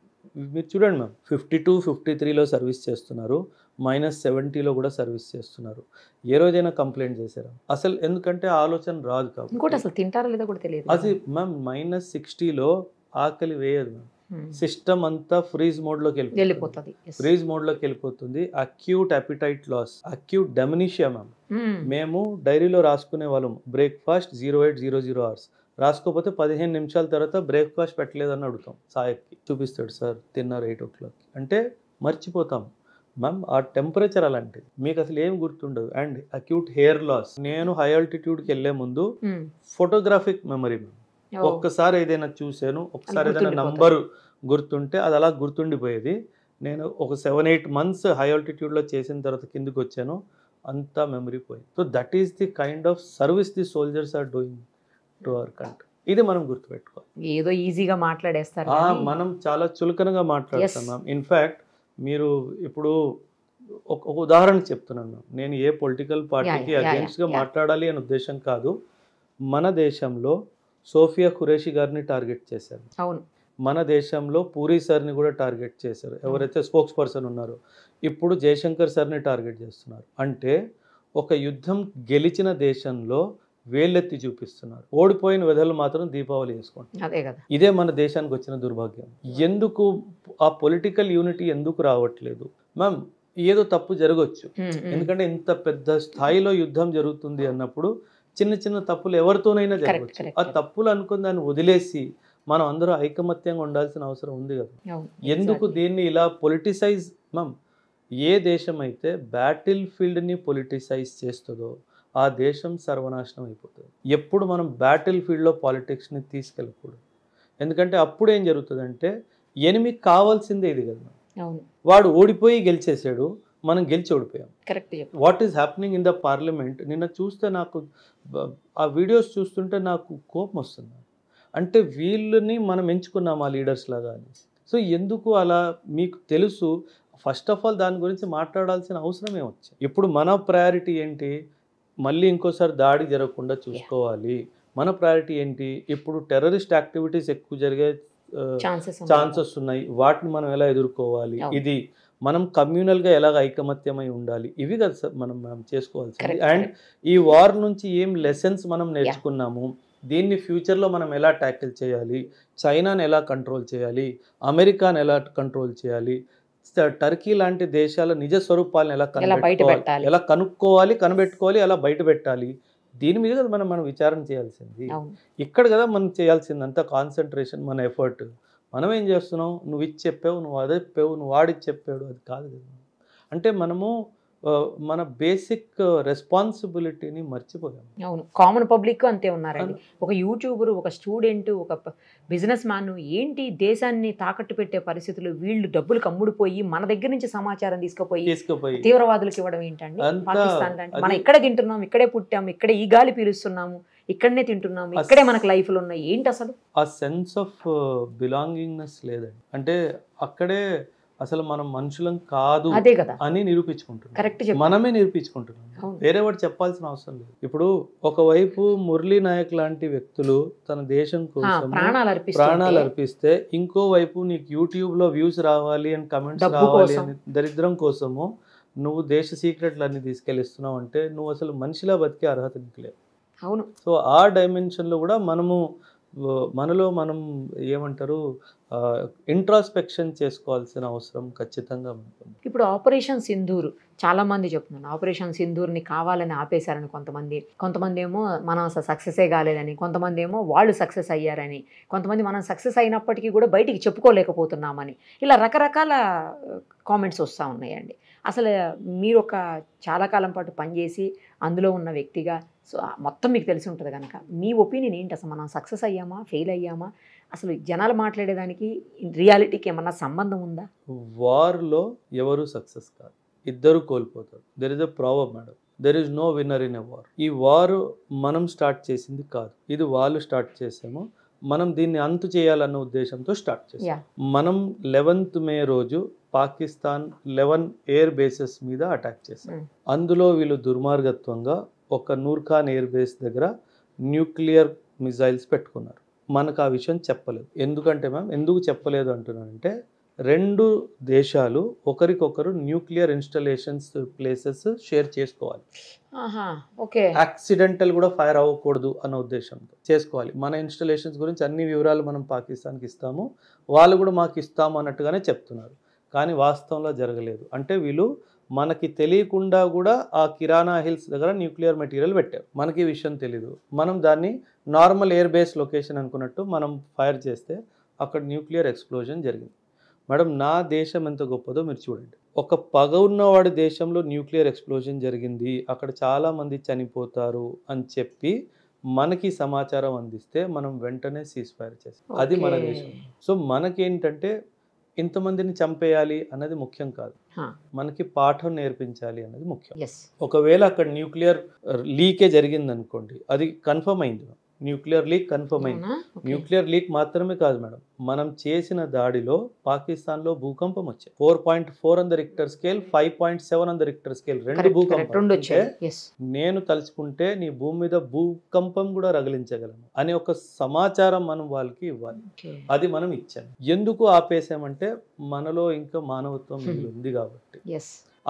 మీరు చూడండి మ్యామ్, 52, 53లో సర్వీస్ చేస్తున్నారు, -70లో కూడా సర్వీస్ చేస్తున్నారు. ఏ రోజైనా కంప్లైంట్ చేశారా అసలు? ఎందుకంటే ఆలోచన రాదు కాబట్టి. అసలు తింటారా లేదా కూడా తెలియదు. అది మ్యామ్ -60లో ఆకలి వేయదు మ్యామ్. సిస్టమ్ అంతా ఫ్రీజ్ మోడ్లోకి వెళ్ళిపోతుంది. Acute appetite loss, acute dementia ma'am. మేము డైరీలో రాసుకునే వాళ్ళం బ్రేక్ఫాస్ట్ 0800 hours, రాసుకోకపోతే 15 నిమిషాల తర్వాత బ్రేక్ఫాస్ట్ పెట్టలేదని అడుగుతాం. సాయక్కి చూపిస్తాడు, సార్ తిన్నారు 8 o'clock అంటే మర్చిపోతాం మ్యామ్. ఆ టెంపరేచర్ అలాంటిది, మీకు అసలు ఏం గుర్తుండదు. And acute hair loss. నేను హై ఆల్టిట్యూడ్కి వెళ్ళే ముందు ఫోటోగ్రాఫిక్ మెమరీ మ్యామ్. ఒక్కసారి ఏదైనా చూసాను, ఒకసారి ఏదైనా నంబరు గుర్తుంటే అది అలా గుర్తుండిపోయేది. నేను ఒక 7-8 months హై ఆల్టిట్యూడ్లో చేసిన తర్వాత కిందకి వచ్చాను, అంతా మెమరీ పోయింది. So that is the kind of service the soldiers are doing to our country. ఇది మనం గుర్తుపెట్టుకోవాలి. ఏదో ఈజీగా మాట్లాడేస్తారు, మనం చాలా చులకనగా మాట్లాడతాం మ్యామ్. ఇన్ఫ్యాక్ట్ మీరు ఇప్పుడు ఒక ఉదాహరణ చెప్తున్నాను, నేను ఏ పొలిటికల్ పార్టీకి అగేన్స్ట్గా మాట్లాడాలి అనే ఉద్దేశం కాదు. మన దేశంలో సోఫియా ఖురేషి గారిని టార్గెట్ చేశారు. అవును, మన దేశంలో పూరి సార్ని కూడా టార్గెట్ చేశారు, ఎవరైతే స్పోక్స్ పర్సన్ ఉన్నారో. ఇప్పుడు జయశంకర్ సార్ని టార్గెట్ చేస్తున్నారు. అంటే ఒక యుద్ధం గెలిచిన దేశంలో వేళ్ళెత్తి చూపిస్తున్నారు, ఓడిపోయిన వెధలు మాత్రం దీపావళి చేసుకుంటారు. ఇదే మన దేశానికి వచ్చిన దుర్భాగ్యం. ఎందుకు ఆ పొలిటికల్ యూనిటీ ఎందుకు రావట్లేదు మ్యామ్? ఏదో తప్పు జరగవచ్చు, ఎందుకంటే ఇంత పెద్ద స్థాయిలో యుద్ధం జరుగుతుంది అన్నప్పుడు చిన్న చిన్న తప్పులు ఎవరితోనైనా జరగవచ్చు. ఆ తప్పులు అనుకుని దాన్ని వదిలేసి మనం అందరూ ఐకమత్యంగా ఉండాల్సిన అవసరం ఉంది కదా. అవును. ఎందుకు Exactly. దీన్ని ఇలా పొలిటిసైజ్ ఏ దేశం అయితే బ్యాటిల్ ఫీల్డ్ని పొలిటిసైజ్ చేస్తుందో ఆ దేశం సర్వనాశనం అయిపోతుంది. ఎప్పుడు మనం బ్యాటిల్ ఫీల్డ్లో పాలిటిక్స్ని తీసుకెళ్ళకూడదు. ఎందుకంటే అప్పుడు ఏం జరుగుతుందంటే ఎనిమికి కావాల్సిందే ఇది కదా. అవును, వాడు ఓడిపోయి గెలిచేసాడు, మనం గెలిచి ఓడిపోయాం. Correct. What is happening in the parliament నిన్న చూస్తే నాకు ఆ వీడియోస్ చూస్తుంటే నాకు కోపం వస్తుంది. అంటే వీళ్ళని మనం ఎంచుకున్నాం ఆ లీడర్స్ లాగా అని. సో ఎందుకు అలా మీకు తెలుసు. ఫస్ట్ ఆఫ్ ఆల్ దాని గురించి మాట్లాడాల్సిన అవసరమే వచ్చింది. ఇప్పుడు మన ప్రయారిటీ ఏంటి, మళ్ళీ ఇంకోసారి దాడి జరగకుండా చూసుకోవాలి. మన ప్రయారిటీ ఏంటి, ఇప్పుడు టెర్రరిస్ట్ యాక్టివిటీస్ ఎక్కువ జరిగే ఛాన్సెస్ ఉన్నాయి, వాటిని మనం ఎలా ఎదుర్కోవాలి, ఇది మనం కమ్యూనల్గా ఎలాగ ఐకమత్యమై ఉండాలి, ఇవి కదా సార్ మనం చేసుకోవాల్సింది. అండ్ ఈ వార్ నుంచి ఏం లెసన్స్ మనం నేర్చుకున్నాము, దీన్ని ఫ్యూచర్లో మనం ఎలా ట్యాకిల్ చేయాలి, చైనాని ఎలా కంట్రోల్ చేయాలి, అమెరికాని ఎలా కంట్రోల్ చేయాలి, టర్కీ లాంటి దేశాల నిజ స్వరూపాలను ఎలా కనుక్కోవాలి, కనిపెట్టుకోవాలి, ఎలా బయట పెట్టాలి, దీని మీద కదా మనం విచారణ చేయాల్సింది. ఇక్కడ కదా మనం చేయాల్సింది అంతా కాన్సన్ట్రేషన్, మన ఎఫర్ట్. మనం ఏం చేస్తున్నాం, నువ్వు ఇది చెప్పావు, నువ్వు అదే చెప్పావు, నువ్వు వాడికి చెప్పాడు, అది కాదు కదా. అంటే మనము మన బేసిక్ రెస్పాన్సిబిలిటీని మర్చిపోయాం. అవును, కామన్ పబ్లిక్ అంతే ఉన్నారండి. ఒక యూట్యూబర్, ఒక స్టూడెంట్, ఒక బిజినెస్ మ్యాన్ ఏంటి దేశాన్ని తాకట్టు పెట్టే పరిస్థితులు, వీళ్ళు డబ్బులు కమ్ముడిపోయి మన దగ్గర నుంచి సమాచారం తీసుకుపోయి తీవ్రవాదులకు ఇవ్వడం ఏంటండి. పాకిస్తాన్ లాంటి మనం ఇక్కడే తింటున్నాం, ఇక్కడే పుట్టాము, ఇక్కడే ఈ గాలి పీలుస్తున్నాము, ఇక్కడనే తింటున్నాము, ఇక్కడే మనకు లైఫ్లు ఉన్నాయి. ఏంటి అసలు ఆ సెన్స్ ఆఫ్ బిలాంగింగ్నెస్ లేదండి. అంటే అక్కడే అసలు మనం మనుషులం కాదు అని నిరూపించుకుంటున్నాం, మనమే నిరూపించుకుంటున్నాం. వేరే వాడు చెప్పాల్సిన అవసరం లేదు. ఇప్పుడు ఒకవైపు మురళీ నాయక్ లాంటి వ్యక్తులు తన దేశం కోసం ప్రాణాలు అర్పిస్తే, ఇంకోవైపు నీకు యూట్యూబ్ లో వ్యూస్ రావాలి అని కమెంట్స్ రావాలి అని దరిద్రం కోసము నువ్వు దేశ సీక్రెట్లు అన్ని తీసుకెళ్ళిస్తున్నావు అంటే నువ్వు అసలు మనిషిలా బతికే అర్హత నీకు లేదు. అవును. సో ఆ డైమెన్షన్లో కూడా మనలో మనం ఏమంటారు ఇంట్రాస్పెక్షన్ చేసుకోవాల్సిన అవసరం ఖచ్చితంగా ఉంటుంది. ఇప్పుడు ఆపరేషన్ సింధూర్ చాలా మంది చెప్తున్నారు, ఆపరేషన్ సింధూర్ని కావాలని ఆపేశారని కొంతమంది ఏమో మనం అసలు సక్సెసే కాలేదని, కొంతమంది ఏమో వాళ్ళు సక్సెస్ అయ్యారని, కొంతమంది మనం సక్సెస్ అయినప్పటికీ కూడా బయటికి చెప్పుకోలేకపోతున్నామని, ఇలా రకరకాల కామెంట్స్ వస్తూ ఉన్నాయండి. అసలు మీరు ఒక చాలా కాలం పాటు పనిచేసి అందులో ఉన్న వ్యక్తిగా, సో మొత్తం మీకు తెలిసి ఉంటుంది కనుక మీ ఒపీనియన్ ఏంటి? అసలు మనం సక్సెస్ అయ్యామా, ఫెయిల్ అయ్యామా, అసలు జనాలు మాట్లాడేదానికి రియాలిటీకి ఏమన్నా సంబంధం ఉందా? వార్లో ఎవరు సక్సెస్ కాదు, ఇద్దరు కోల్పోతారు. There is a problem madam, there is no winner in a war. ఈ వార్ మనం స్టార్ట్ చేసింది కాదు, ఇది వాళ్ళు స్టార్ట్ చేసాము. మనం దీన్ని అంతు చేయాలన్న ఉద్దేశంతో స్టార్ట్ చేసాం. మనం 11th మే రోజు పాకిస్తాన్ 11 ఎయిర్ బేసెస్ మీద అటాక్ చేశాం. అందులో వీళ్ళు దుర్మార్గత్వంగా ఒక నూర్ఖాన్ ఎయిర్ బేస్ దగ్గర న్యూక్లియర్ మిజైల్స్ పెట్టుకున్నారు. మనకు ఆ విషయం చెప్పలేదు. ఎందుకంటే ఎందుకు చెప్పలేదు అంటున్నానంటే, రెండు దేశాలు ఒకరికొకరు న్యూక్లియర్ ఇన్స్టాలేషన్స్ ప్లేసెస్ షేర్ చేసుకోవాలి. యాక్సిడెంటల్ కూడా ఫైర్ అవ్వకూడదు అన్న ఉద్దేశంతో చేసుకోవాలి. మన ఇన్స్టాలేషన్స్ గురించి అన్ని వివరాలు మనం పాకిస్తాన్కి ఇస్తాము, వాళ్ళు కూడా మాకు ఇస్తాము అన్నట్టుగానే చెప్తున్నారు. కానీ వాస్తవంలో జరగలేదు. అంటే వీళ్ళు మనకి తెలియకుండా కూడా ఆ కిరాణా హిల్స్ దగ్గర న్యూక్లియర్ మెటీరియల్ పెట్టారు. మనకి విషయం తెలీదు. మనం దాన్ని నార్మల్ ఎయిర్ బేస్ లొకేషన్ అనుకున్నట్టు మనం ఫైర్ చేస్తే అక్కడ న్యూక్లియర్ ఎక్స్ప్లోజన్ జరిగింది. మేడం, నా దేశం ఎంత గొప్పదో మీరు చూడండి. ఒక పగ ఉన్నవాడి దేశంలో న్యూక్లియర్ ఎక్స్ప్లోజన్ జరిగింది, అక్కడ చాలామంది చనిపోతారు అని చెప్పి మనకి సమాచారం అందిస్తే మనం వెంటనే సీజ్ ఫైర్ చేస్తాం. అది మన దేశం. సో మనకేంటంటే ఇంతమందిని చంపేయాలి అన్నది ముఖ్యం కాదు, మనకి పాఠం నేర్పించాలి అన్నది ముఖ్యం. ఒకవేళ అక్కడ న్యూక్లియర్ లీకే జరిగింది అనుకోండి, అది కన్ఫర్మ్ అయింది, న్యూక్లియర్ లీక్ కన్ఫర్మ్ అయింది. న్యూక్లియర్ లీక్ మాత్రమే కాదు మేడం, మనం చేసిన దాడిలో పాకిస్తాన్లో భూకంపం వచ్చాయి. 4.4 on the Richter scale, 5.7 on the Richter scale, రెండు భూకంపాలు. నేను తలుచుకుంటే నీ భూమి మీద భూకంపం కూడా రగిలించగలను అనే ఒక సమాచారం మనం వాళ్ళకి ఇవ్వాలి. అది మనం ఇచ్చాం. ఎందుకు ఆపేసామంటే మనలో ఇంకా మానవత్వం ఉంది కాబట్టి.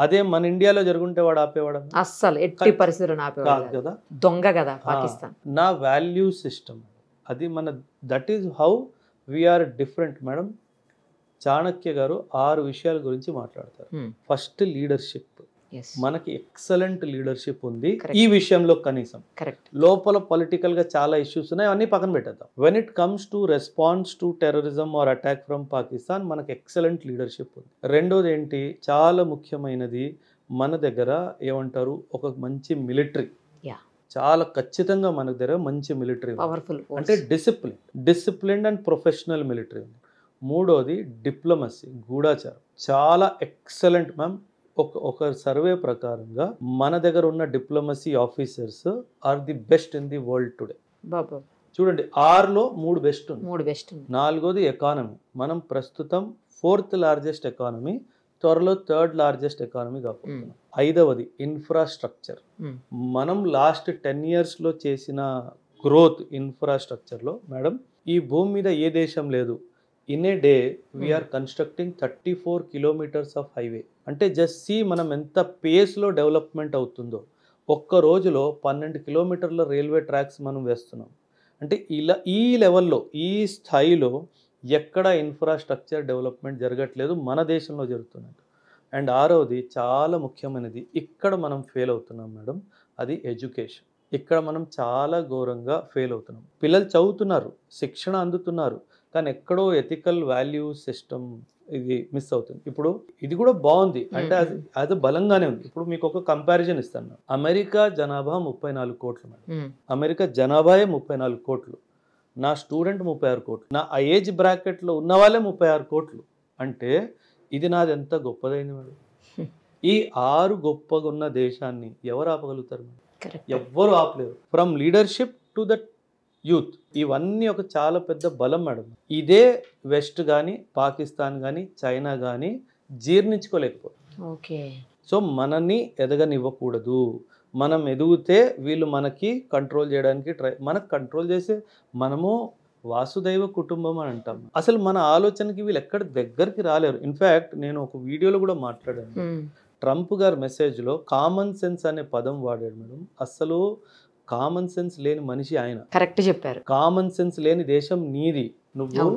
అదే మన ఇండియాలో జరుగుంటే వాడు ఆపేవాడు అస్సలు ఎట్టి పరిస్థితుల్లో ఆపేవాడు కదా, దొంగ కదా పాకిస్తాన్. నా వాల్యూ సిస్టమ్ అది మన, that is how we are different madam. Chanakya గారు 6 విషయాల గురించి మాట్లాడతారు. ఫస్ట్ లీడర్షిప్, ఎస్ మనకి ఎక్సలెంట్ లీడర్షిప్ ఉంది Correct. ఈ విషయంలో. కనీసం కరెక్ట్. లోపల పొలిటికల్ గా చాలా ఇష్యూస్ ఉన్నాయి, అన్ని పక్కన పెట్టేద్దాం. When it comes to response to terrorism or attack from Pakistan మనకి ఎక్సలెంట్ లీడర్షిప్ ఉంది. రెండోది ఏంటి, చాలా ముఖ్యమైనది, మన దగ్గర ఏమంటారు ఒక మంచి మిలిటరీ, Yeah. చాలా ఖచ్చితంగా మన దగ్గర మంచి మిలిటరీ, పవర్ఫుల్ అంటే డిసిప్లిన్డ్ అండ్ ప్రొఫెషనల్ మిలిటరీ ఉంది. మూడోది డిప్లొమసీ, గూఢాచారం చాలా ఎక్సలెంట్ మ్యామ్. ఒక సర్వే ప్రకారంగా మన దగ్గర ఉన్న diplomacy officers are the best in the world today. బాబా చూడండి, 6లో 3 బెస్ట్ ఉంది. 3 బెస్ట్. నాలుగోది ఎకానమీ, మనం ప్రస్తుతం 4th లార్జెస్ట్ ఎకానమీ, త్వరలో 3rd లార్జెస్ట్ ఎకానమీ కాబోతున్నాం. ఐదవది ఇన్ఫ్రాస్ట్రక్చర్, మనం లాస్ట్ 10 yearsలో చేసిన గ్రోత్ ఇన్ఫ్రాస్ట్రక్చర్లో మేడం ఈ భూమి మీద ఏ దేశం లేదు. In a day we are constructing 34 kilometers of highway. అంటే జస్ట్ సి మనం ఎంత పేస్లో డెవలప్మెంట్ అవుతుందో. ఒక్క రోజులో 12 kilometerల రైల్వే ట్రాక్స్ మనం వేస్తున్నాం. అంటే ఇలా ఈ లెవెల్లో ఈ స్థాయిలో ఎక్కడ ఇన్ఫ్రాస్ట్రక్చర్ డెవలప్మెంట్ జరగట్లేదు, మన దేశంలో జరుగుతున్నట్టు. అండ్ ఆరవది చాలా ముఖ్యమైనది, ఇక్కడ మనం ఫెయిల్ అవుతున్నాం మేడం, అది ఎడ్యుకేషన్. ఇక్కడ మనం చాలా ఘోరంగా ఫెయిల్ అవుతున్నాం. పిల్లలు చదువుతున్నారు, శిక్షణ అందుతున్నారు, కానీ ఎక్కడో ఎథికల్ వాల్యూ సిస్టమ్ ఇది మిస్ అవుతుంది. ఇప్పుడు ఇది కూడా బాగుంది, అంటే అది బలంగానే ఉంది. ఇప్పుడు మీకు ఒక కంపారిజన్ ఇస్తాను. అమెరికా జనాభా 34 కోట్లు మేడం, అమెరికా జనాభాయే 34 కోట్లు, నా స్టూడెంట్ 36 కోట్లు, నా ఆ ఏజ్ బ్రాకెట్లో ఉన్న వాళ్ళే 36 కోట్లు. అంటే ఇది నాది ఎంత గొప్పదైంది మేడం. ఈ 6 గొప్పగా ఉన్న దేశాన్ని ఎవరు ఆపగలుగుతారు మేడం? ఎవ్వరు ఆపలేరు. From leadership to that youth, ఇవన్నీ ఒక చాలా పెద్ద బలం మేడం. ఇదే వెస్ట్ కానీ పాకిస్తాన్ కానీ చైనా కానీ జీర్ణించుకోలేకపోతుంది. ఓకే. సో మనని ఎదగనివ్వకూడదు. మనం ఎదిగితే వీళ్ళు మనకి కంట్రోల్ చేయడానికి మనకు కంట్రోల్ చేసే, మనము వాసుదైవ కుటుంబం అని అంటాం. అసలు మన ఆలోచనకి వీళ్ళు ఎక్కడ దగ్గరికి రాలేరు. ఇన్ఫ్యాక్ట్ నేను ఒక వీడియోలో కూడా మాట్లాడాను, ట్రంప్ గారి మెసేజ్లో కామన్ సెన్స్ అనే పదం వాడాడు మేడం. అసలు కామన్ సెన్స్ లేని మనిషి ఆయన. కరెక్ట్ చెప్పారు. కామన్ సెన్స్ లేని దేశం నీది. నువ్వు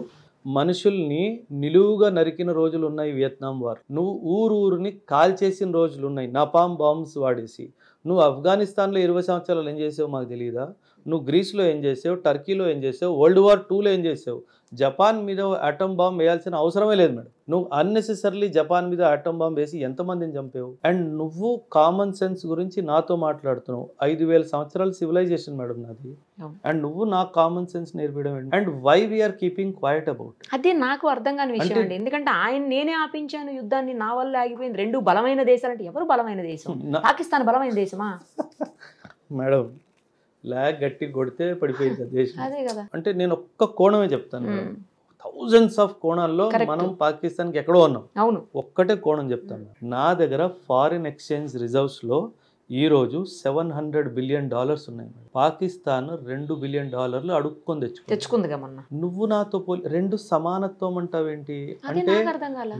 మనుషుల్ని నిలువుగా నరికిన రోజులు ఉన్నాయి వియత్నాం వార్. నువ్వు ఊరూరిని కాల్చేసిన రోజులు ఉన్నాయి నపామ్ బాంబ్స్ వాడేసి. నువ్వు ఆఫ్ఘనిస్తాన్లో 20 సంవత్సరాలు ఏం చేసావు మాకు తెలియదా? నువ్వు గ్రీస్లో ఏం చేసావు, టర్కీలో ఏం చేసావు, World War IIలో ఏం చేసావు? జపాన్ మీద ఆటం బాంబ్ వేయాల్సిన అవసరమే లేదు మేడం. నువ్వు అన్నెసెసర్లీ జపాన్ మీద ఆటం బాంబ్ వేసి ఎంతమందిని చంపావు? అండ్ నువ్వు కామన్ సెన్స్ గురించి నాతో మాట్లాడుతున్నావు. 5000 సంవత్సరాల సివిలైజేషన్ మేడం నాది. అండ్ నువ్వు నాకు కామన్ సెన్స్ నేర్పించడం. And why we are keeping quiet about? అదే నాకు అర్థం కాని విషయం అండి. ఎందుకంటే నేనే ఆపించాను యుద్ధాన్ని, నా వల్ల ఆగిపోయింది. 2 బలమైన దేశాలు అంటే ఎవరు బలమైన దేశం? పాకిస్తాన్ బలమైన దేశమా మేడం? లాగ్ గట్టి కొడితే పడిపోయింది దేశం. అదే కదా. అంటే నేను ఒక్క కోణమే చెప్తాను, థౌజండ్స్ ఆఫ్ కోణాల్లో మనం పాకిస్తాన్కి ఎక్కడో ఉన్నాం. అవును, ఒక్కటే కోణం చెప్తాను. నా దగ్గర ఫారిన్ ఎక్స్చేంజ్ రిజర్వ్స్ లో ఈ రోజు $700 billion ఉన్నాయి. పాకిస్తాన్ $2 billion అడుక్కొని తెచ్చుకుందిగా మొన్న. నువ్వు నాతో పోలి 2 సమానత్వం అంటావేంటి? అంటే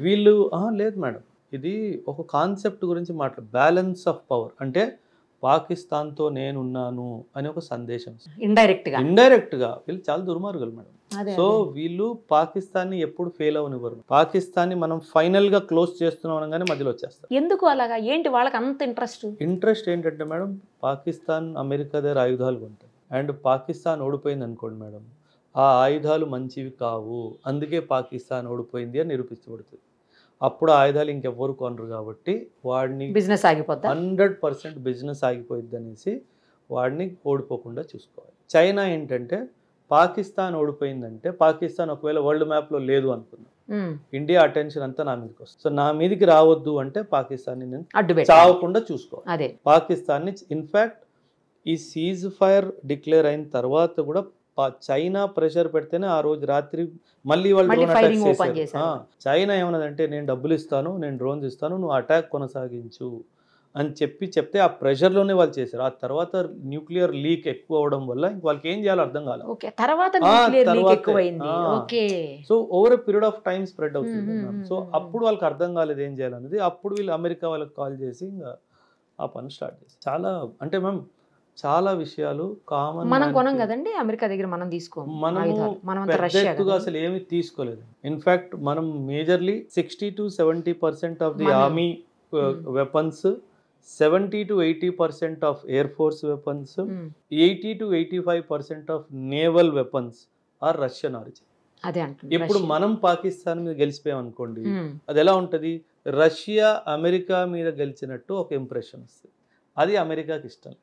వీళ్ళు లేదు మేడం, ఇది ఒక కాన్సెప్ట్ గురించి బ్యాలెన్స్ ఆఫ్ పవర్. అంటే పాకిస్తాన్తో నేనున్నాను అని ఒక సందేశం. ఇండైరెక్ట్ గా వీళ్ళు చాలా దుర్మార్గులు మేడం. సో వీళ్ళు పాకిస్తాన్ని ఎప్పుడు ఫెయిల్ అవనివ్వరు. పాకిస్తాన్ని మనం ఫైనల్ గా క్లోజ్ చేస్తున్నాం అనగానే మధ్యలో వచ్చేస్తారు. ఎందుకు అలాగా? ఏంటి వాళ్ళకి అంత ఇంట్రెస్ట్ ఏంటంటే మేడం, పాకిస్తాన్ అమెరికా దగ్గర ఆయుధాలు కొంటాయి. అండ్ పాకిస్తాన్ ఓడిపోయింది అనుకోండి మేడం, ఆ ఆయుధాలు మంచివి కావు, అందుకే పాకిస్తాన్ ఓడిపోయింది అని నిరూపించబడుతుంది. అప్పుడు ఆయుధాలు ఇంకెవ్వరు కొనరు కాబట్టి వాడిని బిజినెస్ ఆగిపోద్ది, 100% బిజినెస్ ఆగిపోయింది అనేసి వాడిని ఓడిపోకుండా చూసుకోవాలి. చైనా ఏంటంటే పాకిస్తాన్ ఓడిపోయిందంటే, పాకిస్తాన్ ఒకవేళ వరల్డ్ మ్యాప్లో లేదు అనుకుందాం, ఇండియా అటెన్షన్ అంతా నా మీదకి వస్తుంది. సో నా మీదకి రావద్దు అంటే పాకిస్తాన్ని నేను చావకుండా చూసుకోవాలి. పాకిస్తాన్ని ఇన్ఫ్యాక్ట్ ఈ సీజ్ ఫైర్ డిక్లేర్ అయిన తర్వాత కూడా చైనా ప్రెషర్ పెడితేనే ఆ రోజు రాత్రి మళ్ళీ వాళ్ళు డ్రోన్ అటాక్ చేశారు. చైనా ఏమన్నదంటే, నేను డబ్బులు ఇస్తాను, నేను డ్రోన్స్ ఇస్తాను, నువ్వు అటాక్ కొనసాగించు అని చెప్తే ఆ ప్రెషర్లోనే వాళ్ళు చేశారు. ఆ తర్వాత న్యూక్లియర్ లీక్ ఎక్కువ అవడం వల్ల వాళ్ళకి ఏం చేయాలో అర్థం కాలేదు. So over a period of time spread అవుతుంది. సో అప్పుడు వాళ్ళకి అర్థం కాలేదు ఏం చేయాలనేది. అప్పుడు వీళ్ళు అమెరికా వాళ్ళకి కాల్ చేసి ఇంకా ఆ పని స్టార్ట్ చేసి, చాలా అంటే మ్యామ్ చాలా విషయాలు కామన్. మనం కొనం కదండి అమెరికా దగ్గర, మనం తీసుకోము. మనం అసలు ఏమి తీసుకోలేదు. ఇన్ఫాక్ట్ మనం majorly 60 to 70% of the army weapons 70 to 80% of air force weapons, 80 to 85% of naval weapons are Russian origin. అదే అంటుంది. ఇప్పుడు మనం పాకిస్తాన్ మీద గెలిచిపోయాం అనుకోండి, అది ఎలా ఉంటది, రష్యా అమెరికా మీద గెలిచినట్టు ఒక ఇంప్రెషన్ వస్తుంది. అది అమెరికాకి ఇష్టం.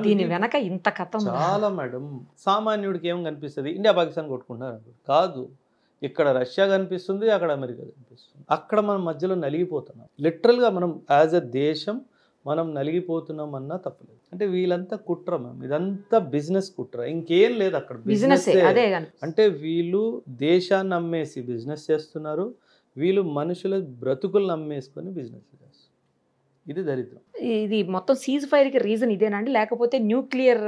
దీని వెనక ఇంత కథ ఉందా? చాలా మేడం. సామాన్యుడికి ఏం కనిపిస్తుంది, ఇండియా పాకిస్తాన్ కొట్టుకుంటారు కాదు, ఇక్కడ రష్యా కనిపిస్తుంది, అక్కడ అమెరికా కనిపిస్తుంది. అక్కడ మనం మధ్యలో నలిగిపోతున్నాం. లిటరల్గా మనం యాజ్ ఎ దేశం మనం నలిగిపోతున్నాం అన్నా తప్పలేదు. అంటే వీళ్ళంతా కుట్ర మ్యామ్, ఇదంతా బిజినెస్ కుట్ర, ఇంకేం లేదు అక్కడ. బిజినెస్ అంటే వీళ్ళు దేశాన్ని అమ్మేసి బిజినెస్ చేస్తున్నారు, వీళ్ళు మనుషుల బ్రతుకులను అమ్మేసుకొని బిజినెస్ చేస్తారు. ఇది దరిద్రం. ఇది మొత్తం సీజ్ ఫైర్ కి రీజన్ ఇదేనండి, లేకపోతే న్యూక్లియర్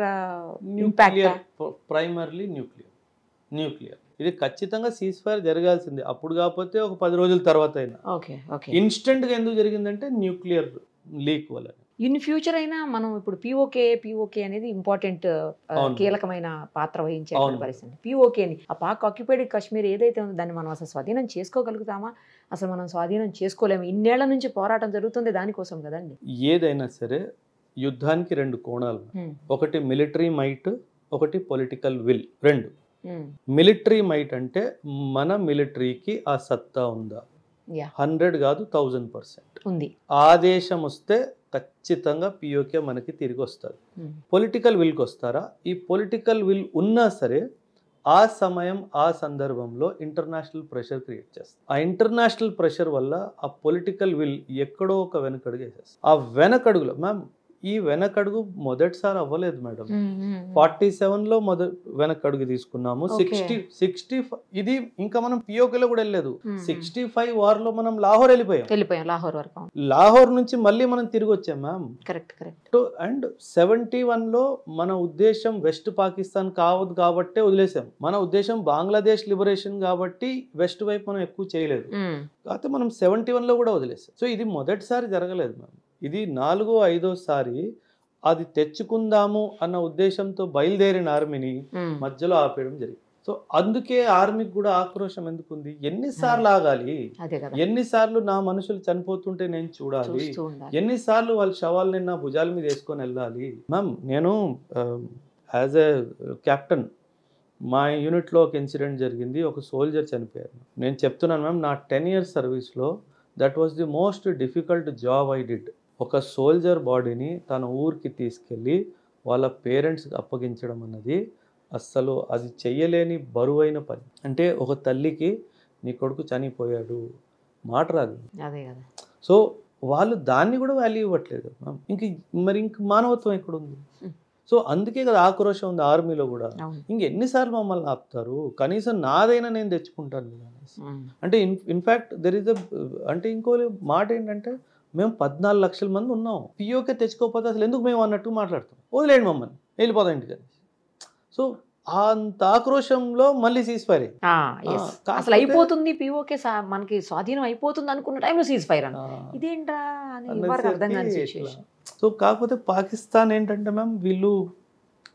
ప్రైమర్లీ న్యూక్లియర్ ఇది ఖచ్చితంగా సీజ్ ఫైర్ జరగాల్సిందే. అప్పుడు కాకపోతే ఒక 10 రోజుల తర్వాత అయినా. ఇన్స్టెంట్ గా ఎందుకు జరిగిందంటే న్యూక్లియర్ లీక్ వల్ల. ఇన్ ఫ్యూచర్ అయినా మనం ఇప్పుడు పిఓకే అనేది ఇంపార్టెంట్ కీలకమైన పాత్ర వహించే పరిస్థితి. పిఓకేని ఆ పాక్ ఆక్యుపైడ్ కాశ్మీర్ ఏదైతే ఉందో దాన్ని మనం అసలు స్వాధీనం చేసుకోగలుగుతామా? అసలు మనం స్వాధీనం చేసుకోలేము. ఇన్నేళ్ల నుంచి పోరాటం జరుగుతుంది దానికోసం కదండి. ఏదైనా సరే యుద్ధానికి 2 కోణాలు, ఒకటి మిలిటరీ మైట్, ఒకటి పొలిటికల్ విల్. 2 మిలిటరీ మైట్ అంటే మన మిలిటరీకి ఆ సత్తా ఉందా, 100 కాదు 1000% ఉంది. ఆదేశం వస్తే ఖచ్చితంగా పిఓకే మనకి తిరిగి వస్తుంది. పొలిటికల్ విల్కి వస్తారా? ఈ పొలిటికల్ విల్ ఉన్నా సరే ఆ సమయం ఆ సందర్భంలో ఇంటర్నేషనల్ ప్రెషర్ క్రియేట్ చేస్తారు. ఆ ఇంటర్నేషనల్ ప్రెషర్ వల్ల ఆ పొలిటికల్ విల్ ఎక్కడో ఒక వెనకడుగు వేసేస్తారు. ఆ వెనకడుగులో మ్యామ్, ఈ వెనకడుగు మొదటిసారి అవ్వలేదు మేడం. 47లో వెనకడుగు తీసుకున్నాము. 60 ఇది ఇంకా మనం పిఓకేలో కూడా వెళ్ళలేదు. 65 వార్లో మనం లాహోర్ వెళ్ళిపోయాం. లాహోర్ నుంచి మళ్ళీ మనం తిరిగి వచ్చాం మ్యామ్. కరెక్ట్. అండ్ 71లో మన ఉద్దేశం వెస్ట్ పాకిస్తాన్ కావద్దు కాబట్టే వదిలేసాం. మన ఉద్దేశం బంగ్లాదేశ్ లిబరేషన్ కాబట్టి వెస్ట్ వైపు మనం ఎక్కువ చేయలేదు. కాకపోతే మనం 71లో కూడా వదిలేసాం. సో ఇది మొదటిసారి జరగలేదు మ్యామ్. ఇది 4వ 5వ సారి అది తెచ్చుకుందాము అన్న ఉద్దేశంతో బయలుదేరిన ఆర్మీని మధ్యలో ఆపేయడం జరిగింది. సో అందుకే ఆర్మీకి కూడా ఆక్రోశం ఎందుకుంది. ఎన్నిసార్లు ఆగాలి, ఎన్నిసార్లు నా మనుషులు చనిపోతుంటే నేను చూడాలి, ఎన్నిసార్లు వాళ్ళ శవాల్ని నా భుజాల మీద వేసుకొని వెళ్ళాలి. మ్యామ్ నేను యాజ్ ఎ కెప్టెన్ మా యూనిట్లో ఒక ఇన్సిడెంట్ జరిగింది. ఒక సోల్జర్ చనిపోయారు. నేను చెప్తున్నాను మ్యామ్, నా 10 years సర్వీస్లో that was the most difficult job I did. ఒక సోల్జర్ బాడీని తన ఊరికి తీసుకెళ్ళి వాళ్ళ పేరెంట్స్కి అప్పగించడం అన్నది అస్సలు అది చెయ్యలేని బరువైన పని. అంటే ఒక తల్లికి నీ కొడుకు చనిపోయాడు మాట రాదు. సో వాళ్ళు దాన్ని కూడా వాల్యూ ఇవ్వట్లేదు. ఇంక మానవత్వం ఎక్కడుంది? సో అందుకే కదా ఆక్రోశం ఉంది ఆర్మీలో కూడా. ఇంకెన్నిసార్లు మమ్మల్ని ఆపుతారు, కనీసం నాదైనా నేను తెచ్చుకుంటాను కదా అనేసి. అంటే ఇన్ఫ్యాక్ట్ దెర్ ఇస్ అంటే ఇంకో మాట ఏంటంటే, మేము 14 లక్షల మంది ఉన్నాం, పిఓకే తెచ్చుకోకపోతే అసలు ఎందుకు మేము అన్నట్టు మాట్లాడతాం. వదిలేండి మమ్మల్ని, వెళ్ళిపోతాం ఇంటికి. సో అంత ఆక్రోశంలో మళ్ళీ సీజ్ ఫైర్ అసలు అయిపోతుంది. పిఓకే మనకి స్వాధీనం అయిపోతుంది అనుకున్న టైంలో సీజ్ ఫైర్ ఇదేంటా అర్థం కాని సిచ్యువేషన్. సో కాకపోతే పాకిస్తాన్ ఏంటంటే మ్యామ్, వీళ్ళు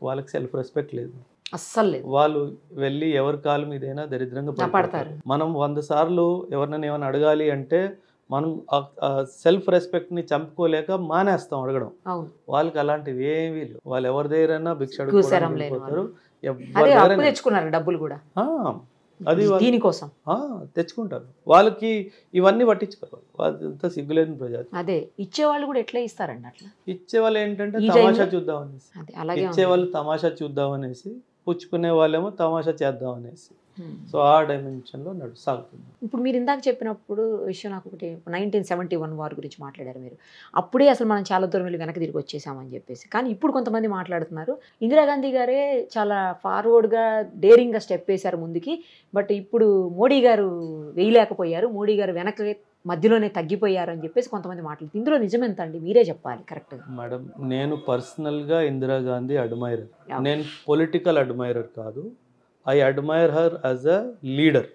వాళ్ళకి సెల్ఫ్ రెస్పెక్ట్ లేదు అస్సలు లేదు. వాళ్ళు వెళ్ళి ఎవరి కాలు మీదైనా దరిద్రంగా పడతారు. మనం 100 సార్లు ఎవరినైనా ఏమైనా అడగాలి అంటే మనం సెల్ఫ్ రెస్పెక్ట్ ని చంపుకోలేక మానేస్తాం అడగడం. వాళ్ళకి అలాంటివి ఏమీ లేవు. వాళ్ళు ఎవరి దగ్గరైనా భిక్ష అడుగుతారు, డబ్బులు కూడా అది దీనికోసం తెచ్చుకుంటారు. వాళ్ళకి ఇవన్నీ పట్టించుకోవాలి. వాళ్ళంతా సిగ్గులేని ప్రజలు. అదే ఇచ్చేవాళ్ళు కూడా ఎట్లా ఇస్తారండి? అట్లా ఇచ్చేవాళ్ళు ఏంటంటే తమాషా చూద్దామనేసి, ఇచ్చేవాళ్ళు తమాషా చూద్దామనేసి, పుచ్చుకునే వాళ్ళేమో తమాషా చేద్దామనేసి. సో ఆ డైమెన్షన్లో సాగుతుంది. ఇప్పుడు మీరు ఇందాక చెప్పినప్పుడు విషయం నాకు ఒకటి, 1971 వార్ గురించి మాట్లాడారు మీరు. అప్పుడే అసలు మనం చాలా దూరం వెళ్ళి వెనక్కి తిరిగి వచ్చేసామని చెప్పేసి. కానీ ఇప్పుడు కొంతమంది మాట్లాడుతున్నారు ఇందిరాగాంధీ గారే చాలా ఫార్వర్డ్గా డేరింగ్గా స్టెప్ వేశారు ముందుకి, బట్ ఇప్పుడు మోడీ గారు వేయలేకపోయారు, మోడీ గారు వెనక్కి మధ్యలోనే తగ్గిపోయారు అని చెప్పేసి కొంతమంది మాట్లాడుతుంది. ఇందులో నిజమెంత అండి? మీరే చెప్పాలి కరెక్ట్గా. మేడం, నేను పర్సనల్గా ఇందిరాగాంధీ అడ్మైరర్. నేను పొలిటికల్ అడ్మైరర్ కాదు. I admire her as a leader.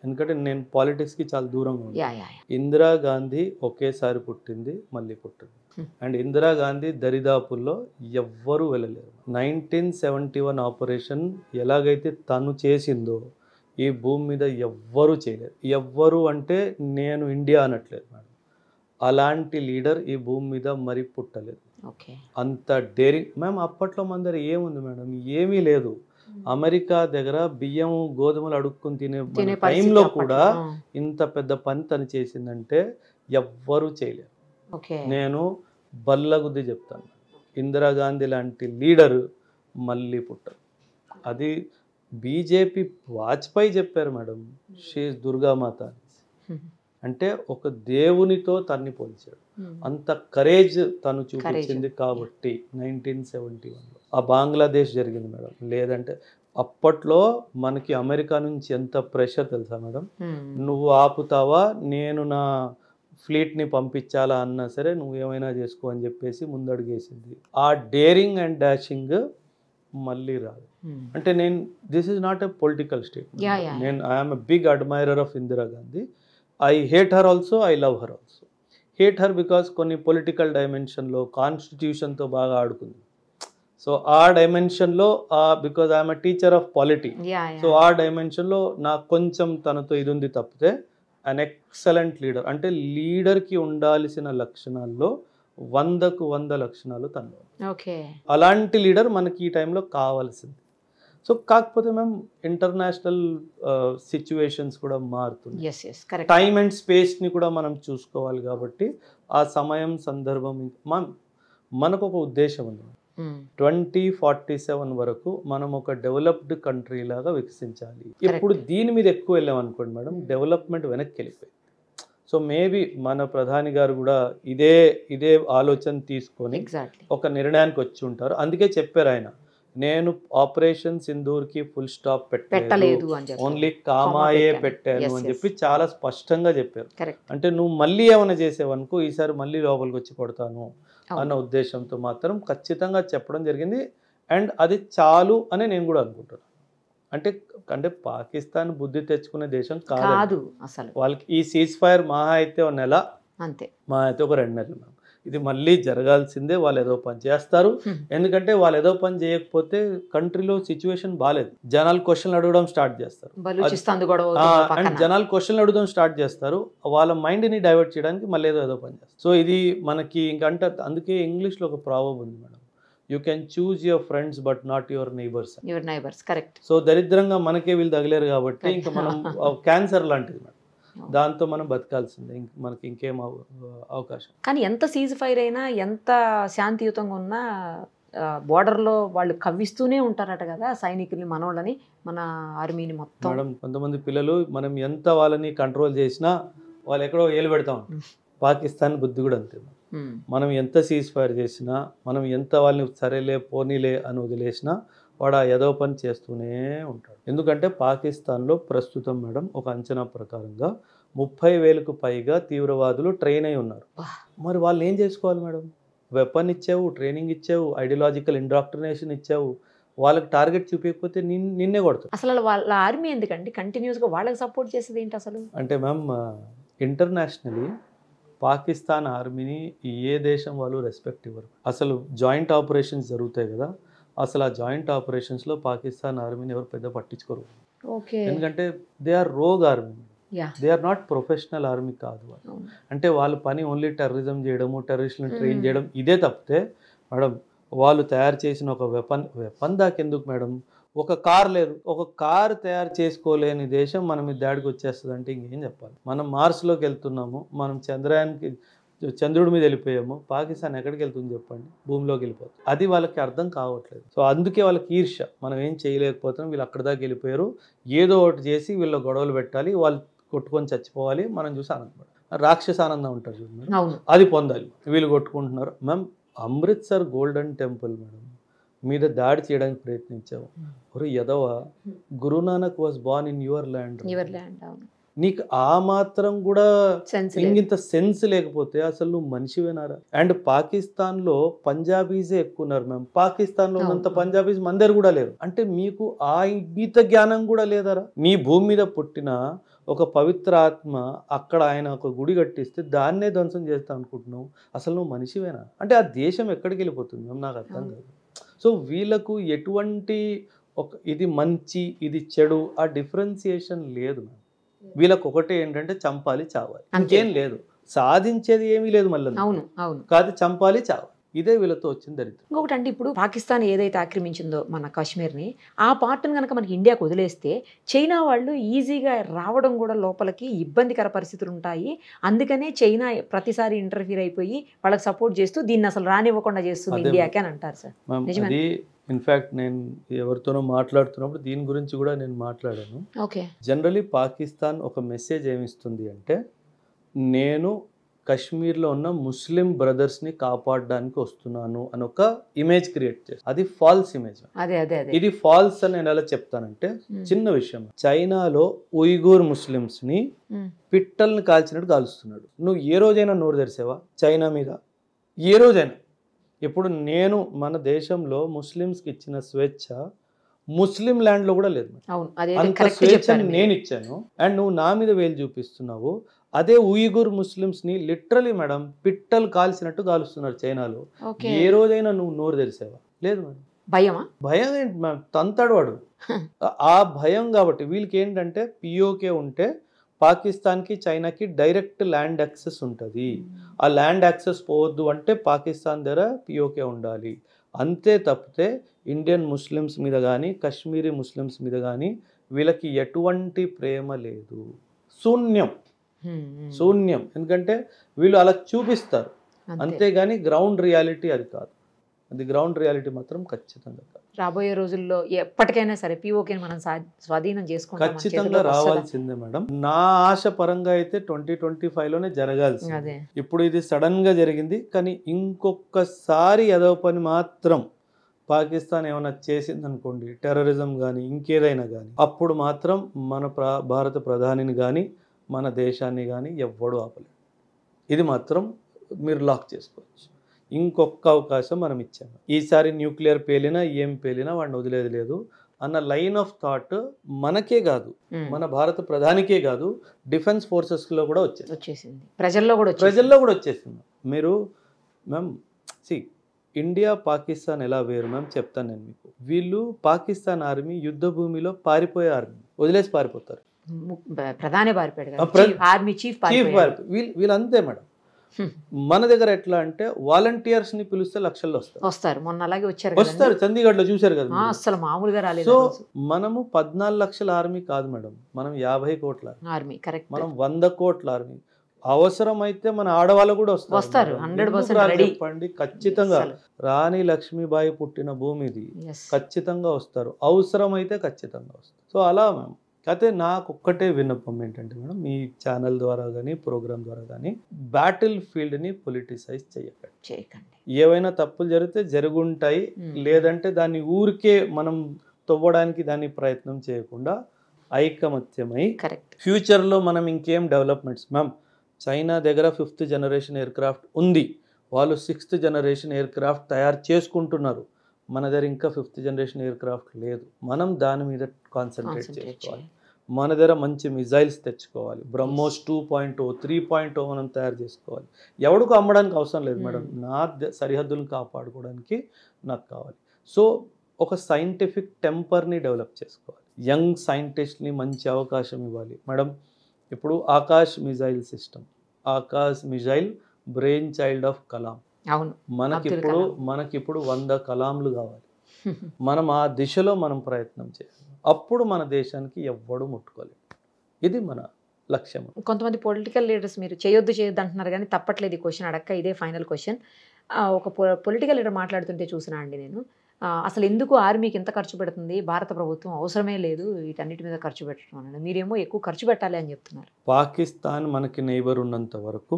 ఎందుకంటే నేను పాలిటిక్స్కి చాలా దూరంగా ఉన్నాను. ఇందిరాగాంధీ ఒకేసారి పుట్టింది, మళ్ళీ పుట్టింది. అండ్ ఇందిరాగాంధీ దరిదాపుల్లో ఎవ్వరూ వెళ్ళలేరు. 1971 ఆపరేషన్ ఎలాగైతే తను చేసిందో ఈ భూమి మీద ఎవ్వరూ చేయలేరు. ఎవ్వరు అంటే నేను ఇండియా అనట్లేదు మేడం, అలాంటి లీడర్ ఈ భూమి మీద మరి పుట్టలేదు. ఓకే. అంత డేరింగ్ మ్యామ్. అప్పట్లో మన దగ్గర ఏముంది మేడం? ఏమీ లేదు. అమెరికా దగ్గర బియ్యం గోధుమలు అడుక్కుని తినే టైంలో కూడా ఇంత పెద్ద పని తను చేసిందంటే ఎవ్వరూ చేయలేరు. ఓకే. నేను బల్లగుద్ది చెప్తాను, ఇందిరాగాంధీ లాంటి లీడరు మళ్ళీ పుట్టరు. అది బీజేపీ వాజ్పేయి చెప్పారు మేడం, షీఈ్ దుర్గామాత అంటే ఒక దేవునితో తన్ని పోల్చాడు. అంత కరేజ్ తను చూపించింది కాబట్టి 1971లో ఆ బంగ్లాదేశ్ జరిగింది మేడం. లేదంటే అప్పట్లో మనకి అమెరికా నుంచి ఎంత ప్రెషర్ తెలుసా మేడం? నువ్వు ఆపుతావా, నేను నా ఫ్లీట్ని పంపించాలా అన్నా సరే నువ్వు ఏమైనా చేసుకో అని చెప్పేసి ముందడుగేసింది. ఆ డేరింగ్ అండ్ డాషింగ్ మళ్ళీ రాదు. అంటే నేను this is not a political statement. నేను I'm a big admirer of Indira Gandhi. I hate her also, I love her also. Hate her because కొన్ని పొలిటికల్ డైమెన్షన్లో కాన్స్టిట్యూషన్తో బాగా ఆడుకుంది. సో ఆ డైమెన్షన్లో because I'm a teacher of polity, so ఆ డైమెన్షన్లో నాకు కొంచెం తనతో ఇది ఉంది. తప్పితే అన్ ఎక్సలెంట్ లీడర్ అంటే లీడర్కి ఉండాల్సిన లక్షణాల్లో 100కు 100 లక్షణాలు తనలో. ఓకే. అలాంటి లీడర్ మనకి ఈ టైంలో కావాల్సింది. సో కాకపోతే మేము ఇంటర్నేషనల్ సిచ్యువేషన్స్ కూడా మారుతుంది. టైం అండ్ స్పేస్ని కూడా మనం చూసుకోవాలి. కాబట్టి ఆ సమయం సందర్భం మనకు ఒక ఉద్దేశం ఉంది. 2047 వరకు మనం ఒక డెవలప్డ్ కంట్రీ లాగా వికసించాలి. ఇప్పుడు దీని మీద ఎక్కువ వెళ్ళాం అనుకోండి మేడం, డెవలప్మెంట్ వెనక్కి వెళ్ళిపోయింది. సో మేబీ మన ప్రధాని గారు కూడా ఇదే ఆలోచన తీసుకొని ఒక నిర్ణయానికి వచ్చి ఉంటారు. అందుకే చెప్పారు ఆయన, నేను ఆపరేషన్ సింధూర్కి ఫుల్ స్టాప్ పెట్టలేదు, ఓన్లీ కామాయే పెట్టాను అని చెప్పి చాలా స్పష్టంగా చెప్పారు. అంటే నువ్వు మళ్ళీ ఏమైనా చేసేవనుకో ఈసారి మళ్ళీ లోపలికి వచ్చి కొడతాను అన్న ఉద్దేశంతో మాత్రం ఖచ్చితంగా చెప్పడం జరిగింది. అండ్ అది చాలు అని నేను కూడా అనుకుంటున్నాను. అంటే పాకిస్తాన్ బుద్ధి తెచ్చుకునే దేశం కాదు అసలు. వాళ్ళకి ఈ సీజ్ ఫైర్ మహా అయితే 1 నెల, అంతే, మహా అయితే ఒక 2 నెలలు. ఇది మళ్ళీ జరగాల్సిందే. వాళ్ళు ఏదో పని చేస్తారు. ఎందుకంటే వాళ్ళు ఏదో పని చేయకపోతే కంట్రీలో సిచ్యువేషన్ బాగాలేదు. జనాలు క్వశ్చన్లు అడగడం స్టార్ట్ చేస్తారు. అండ్ జనాలు క్వశ్చన్లు అడగడం స్టార్ట్ చేస్తారు. వాళ్ళ మైండ్ని డైవర్ట్ చేయడానికి మళ్ళీ ఏదో పని చేస్తారు. సో ఇది మనకి ఇంకంటే అందుకే ఇంగ్లీష్లో ఒక ప్రావర్బ్ ఉంది madam, you can choose your friends but not your neighbours. Correct. So దరిద్రంగా మనకే వీళ్ళు తగిలేరు కాబట్టి ఇంకా మనం క్యాన్సర్ లాంటిది మేడం, దాంతో మనం బతకాల్సిందే. మనకి ఇంకేం అవకాశం. కానీ ఎంత సీజ్ ఫైర్ అయినా, ఎంత శాంతియుతంగా ఉన్నా బోర్డర్లో వాళ్ళు కవ్విస్తూనే ఉంటారట కదా సైనికుల్ని, మనోళ్ళని, మన ఆర్మీని మొత్తం. మేడం కొంతమంది పిల్లలు మనం ఎంత వాళ్ళని కంట్రోల్ చేసినా వాళ్ళు ఎక్కడో ఏలు పెడతాం. పాకిస్తాన్ బుద్ధి కూడా అంతే. మనం ఎంత సీజ్ ఫైర్ చేసినా, మనం ఎంత వాళ్ళని సరేలే పోనీలే అని వదిలేసినా వాడు ఆ ఏదో పని చేస్తూనే ఉంటాడు. ఎందుకంటే పాకిస్తాన్లో ప్రస్తుతం మేడం ఒక అంచనా ప్రకారంగా 30,000కు పైగా తీవ్రవాదులు ట్రైన్ అయి ఉన్నారు. మరి వాళ్ళు ఏం చేసుకోవాలి మేడం? వెపన్ ఇచ్చావు, ట్రైనింగ్ ఇచ్చావు, ఐడియాలజికల్ ఇండాక్ట్రినేషన్ ఇచ్చావు, వాళ్ళకి టార్గెట్ చూపించకపోతే నిన్నే కొడతారు. అసలు వాళ్ళ ఆర్మీ ఎందుకండి కంటిన్యూస్గా వాళ్ళకి సపోర్ట్ చేసేది ఏంటి అసలు? అంటే మ్యామ్ ఇంటర్నేషనలీ పాకిస్తాన్ ఆర్మీని ఏ దేశం వాళ్ళు రెస్పెక్ట్ ఇవ్వరు. అసలు జాయింట్ ఆపరేషన్స్ జరుగుతాయి కదా, అసలు ఆ జాయింట్ ఆపరేషన్స్లో పాకిస్తాన్ ఆర్మీని ఎవరు పెద్ద పట్టించుకోరు. ఎందుకంటే they are rogue army, they are not professional army కాదు వాళ్ళు. అంటే వాళ్ళ పని ఓన్లీ టెర్రరిజం చేయడము, టెర్రరిస్టులను ట్రైన్ చేయడం, ఇదే తప్పితే మేడం వాళ్ళు తయారు చేసిన ఒక వెపన్ దాకెందుకు మేడం? ఒక కార్ లేదు, ఒక కార్ తయారు చేసుకోలేని దేశం మన మీద దాడికి వచ్చేస్తుంది అంటే ఇంకేం చెప్పాలి? మనం మార్స్లోకి వెళ్తున్నాము, మనం చంద్రుడి మీద వెళ్ళిపోయాము, పాకిస్తాన్ ఎక్కడికి వెళ్తుంది చెప్పండి? భూమిలోకి వెళ్ళిపోతుంది. అది వాళ్ళకి అర్థం కావట్లేదు. సో అందుకే వాళ్ళకి ఈర్ష్య, మనం ఏం చేయలేకపోతున్నాం, వీళ్ళు అక్కడ దాకా వెళ్ళిపోయారు, ఏదో ఒకటి చేసి వీళ్ళ గొడవలు పెట్టాలి, వాళ్ళు కొట్టుకొని చచ్చిపోవాలి, మనం చూసి ఆనందపడాలి. రాక్షస ఆనందం ఉంటుంది చూడండి, అది పొందాలి. వీళ్ళు కొట్టుకుంటున్నారు. Ma'am Amritsar golden temple madam మీద దాడి చేయడానికి ప్రయత్నించావు. ఒరే యదవ, Guru Nanak was born in your land. నీకు ఆ మాత్రం కూడా ఇంత సెన్స్ లేకపోతే అసలు నువ్వు మనిషివేనారా? అండ్ పాకిస్తాన్లో పంజాబీసే ఎక్కువ ఉన్నారు మ్యామ్. పాకిస్తాన్లో ఉన్నంత పంజాబీస్ మన దగ్గర కూడా లేరు. అంటే మీకు ఆ గీత జ్ఞానం కూడా లేదరా? నీ భూమి మీద పుట్టిన ఒక పవిత్ర ఆత్మ అక్కడ ఆయన ఒక గుడి కట్టిస్తే దాన్నే ధ్వంసం చేస్తా అనుకుంటున్నావు. అసలు నువ్వు మనిషివేనా? అంటే ఆ దేశం ఎక్కడికి వెళ్ళిపోతుంది మ్యామ్, నాకు అర్థం కాదు. సో వీళ్ళకు ఎటువంటి ఇది మంచి ఇది చెడు ఆ డిఫరెన్సియేషన్ లేదు మ్యామ్. వీళ్ళకి ఒకటే ఏంటంటే చంపాలి చావాలి, ఇంకేం లేదు. సాధించేది ఏమీ లేదు మళ్ళీ. అవును అవును. కాదు, చంపాలి, చావాలి. ఇదే వీళ్ళతో వచ్చిన దరిద్రం. ఇంకొకటి అంటే ఇప్పుడు పాకిస్తాన్ ఏదైతే ఆక్రమించిందో మన కాశ్మీర్ని, ఆ పార్ట్ని కనుక మనకి ఇండియాకు వదిలేస్తే చైనా వాళ్ళు ఈజీగా రావడం కూడా లోపలికి ఇబ్బందికర పరిస్థితులు ఉంటాయి. అందుకనే చైనా ప్రతిసారి ఇంటర్ఫీర్ అయిపోయి వాళ్ళకి సపోర్ట్ చేస్తూ దీన్ని అసలు రానివ్వకుండా చేస్తుంది ఇండియాకి అని అంటారు సార్. అది ఇన్ఫ్యాక్ట్ నేను ఎవరితోనో మాట్లాడుతున్నప్పుడు దీని గురించి కూడా నేను మాట్లాడాను. ఓకే. జనరలీ పాకిస్తాన్ ఒక మెసేజ్ ఏమిస్తుంది అంటే, నేను కశ్మీర్లో ఉన్న ముస్లిం బ్రదర్స్ని కాపాడడానికి వస్తున్నాను అని ఒక ఇమేజ్ క్రియేట్ చేస్తాను. అది ఫాల్స్ ఇమేజ్. ఇది ఫాల్స్ అని నేను ఎలా చెప్తానంటే, చిన్న విషయం, చైనాలో ఉయిగూర్ ముస్లిమ్స్ని పిట్టల్ని కాల్చినట్టు కాలుస్తున్నాడు. నువ్వు ఏ రోజైనా నోరు తెరిసావా చైనా మీద? ఏ రోజైనా? ఇప్పుడు నేను మన దేశంలో ముస్లిమ్స్కి ఇచ్చిన స్వేచ్ఛ ముస్లిం ల్యాండ్లో కూడా లేదు. అంత స్వేచ్ఛని నేను ఇచ్చాను అండ్ నువ్వు నా మీద వేలు చూపిస్తున్నావు. అదే ఉయిగూర్ ముస్లిమ్స్ని లిటరలీ మేడం పిట్టలు కాల్చినట్టు కాలుస్తున్నారు చైనాలో. ఏ రోజైనా నువ్వు నోరు తెరిసావా? లేదు మేడం. భయమా? భయం ఏంటి మ్యామ్? తంతాడు వాడు. ఆ భయం కాబట్టి వీళ్ళకి ఏంటంటే పిఓకే ఉంటే పాకిస్తాన్కి చైనాకి డైరెక్ట్ ల్యాండ్ యాక్సెస్ ఉంటుంది. ఆ ల్యాండ్ యాక్సెస్ పోవద్దు అంటే పాకిస్తాన్ దగ్గర పిఓకే ఉండాలి. అంతే తప్పితే ఇండియన్ ముస్లిమ్స్ మీద కానీ కశ్మీరీ ముస్లిమ్స్ మీద కానీ వీళ్ళకి ఎటువంటి ప్రేమ లేదు. శూన్యం. ఎందుకంటే వీళ్ళు అలా చూపిస్తారు, అంతేగాని గ్రౌండ్ రియాలిటీ అది కాదు. అది గ్రౌండ్ రియాలిటీ మాత్రం ఖచ్చితంగా కాదు. రాబోయే రోజుల్లో ఎప్పటికైనా సరే పిఓకేని మనం స్వాధీనం చేసుకుంటాం, ఖచ్చితంగా రావాల్సిందే మేడం. నా ఆశ పరంగా అయితే 2025లోనే జరగాల్సింది. ఇప్పుడు ఇది సడన్ గా జరిగింది, కానీ ఇంకొకసారి ఏదో పని మాత్రం పాకిస్తాన్ ఏమైనా చేసింది అనుకోండి, టెర్రరిజం కానీ ఇంకేదైనా కానీ, అప్పుడు మాత్రం మన భారత ప్రధానిని కానీ మన దేశాన్ని కానీ ఎవ్వడు ఆపలేదు. ఇది మాత్రం మీరు లాక్ చేసుకోవచ్చు. ఇంకొక అవకాశం మనం ఇచ్చాము. ఈసారి న్యూక్లియర్ పేలినా ఏం పేలినా వాడిని వదిలేది లేదు అన్న లైన్ ఆఫ్ థాట్ మనకే కాదు, మన భారత ప్రధానికే కాదు, డిఫెన్స్ ఫోర్సెస్లో కూడా వచ్చేసింది, ప్రజల్లో కూడా వచ్చేసింది. మీరు మ్యామ్ ఇండియా పాకిస్తాన్ ఎలా వేరు మ్యామ్ చెప్తాను నేను మీకు. వీళ్ళు పాకిస్తాన్ ఆర్మీ యుద్ధ భూమిలో పారిపోయే ఆర్మీ, వదిలేసి పారిపోతారు. ప్రధాని పారిపోయాడు, ఆర్మీ చీఫ్ వీళ్ళంతే మేడం. మన దగ్గర ఎట్లా అంటే వాలంటీర్స్ ని పిలిస్తే లక్షల్లో వస్తారు. మొన్న అలాగే వస్తారు, చండీగఢ్ లో చూశారు కదా, అసలు మామూలుగా రాలేదు. సో మనము 14 లక్షల ఆర్మీ కాదు మేడం, మనం 50 కోట్ల ఆర్మీ, కరెక్ట్, మనం 100 కోట్ల ఆర్మీ. అవసరమైతే మన ఆడవాళ్ళు కూడా వస్తారు. 100% చెప్పండి, ఖచ్చితంగా రాణి లక్ష్మీబాయి పుట్టిన భూమిది, ఖచ్చితంగా వస్తారు. అవసరమైతే ఖచ్చితంగా వస్తారు. సో అలా మేము అయితే నాకు ఒక్కటే విన్నపం ఏంటంటే మేడం, మీ ఛానల్ ద్వారా కానీ ప్రోగ్రామ్ ద్వారా కానీ బ్యాటిల్ ఫీల్డ్ని పొలిటిసైజ్ చేయకండి. ఏవైనా తప్పులు జరిగితే జరుగుంటాయి, లేదంటే దాన్ని ఊరికే మనం తవ్వడానికి దాన్ని ప్రయత్నం చేయకుండా ఐకమత్యమై ఫ్యూచర్లో మనం ఇంకేం డెవలప్మెంట్స్ మ్యామ్, చైనా దగ్గర 5th జనరేషన్ ఎయిర్ క్రాఫ్ట్ ఉంది, వాళ్ళు 6th జనరేషన్ ఎయిర్ క్రాఫ్ట్ తయారు చేసుకుంటున్నారు. మన దగ్గర ఇంకా 5th జనరేషన్ ఎయిర్ క్రాఫ్ట్ లేదు. మనం దాని మీద కాన్సన్ట్రేట్ చేసుకోవాలి. మన దగ్గర మంచి మిజైల్స్ తెచ్చుకోవాలి. బ్రహ్మోస్ 2.0 3.0 మనం తయారు చేసుకోవాలి. ఎవడికి అమ్మడానికి అవసరం లేదు మేడం, నా సరిహద్దులను కాపాడుకోవడానికి నాకు కావాలి. సో ఒక సైంటిఫిక్ టెంపర్ని డెవలప్ చేసుకోవాలి. యంగ్ సైంటిస్ట్ని మంచి అవకాశం ఇవ్వాలి మేడం. ఇప్పుడు Akash missile system, Akash missile brain child of Kalam. మనకిప్పుడు 100 కలాంలు కావాలి. మనం ఆ దిశలో మనం ప్రయత్నం చేయాలి. అప్పుడు మన దేశానికి ఎవ్వడు ముట్టుకోలేదు. ఇది మన లక్ష్యం. కొంతమంది పొలిటికల్ లీడర్స్ మీరు చేయొద్దు అంటున్నారు, కానీ తప్పట్లేదు ఈ క్వశ్చన్ అడక్క. ఇదే ఫైనల్ క్వశ్చన్. ఒక పొలిటికల్ లీడర్ మాట్లాడుతుంటే చూసినా అండి నేను, అసలు ఎందుకు ఆర్మీకి ఎంత ఖర్చు పెడుతుంది భారత ప్రభుత్వం, అవసరమే లేదు వీటన్నిటి మీద ఖర్చు పెట్టడం అన్నాడు. మీరేమో ఎక్కువ ఖర్చు పెట్టాలి అని చెప్తున్నారు. పాకిస్తాన్ మనకి నైబర్ ఉన్నంత వరకు,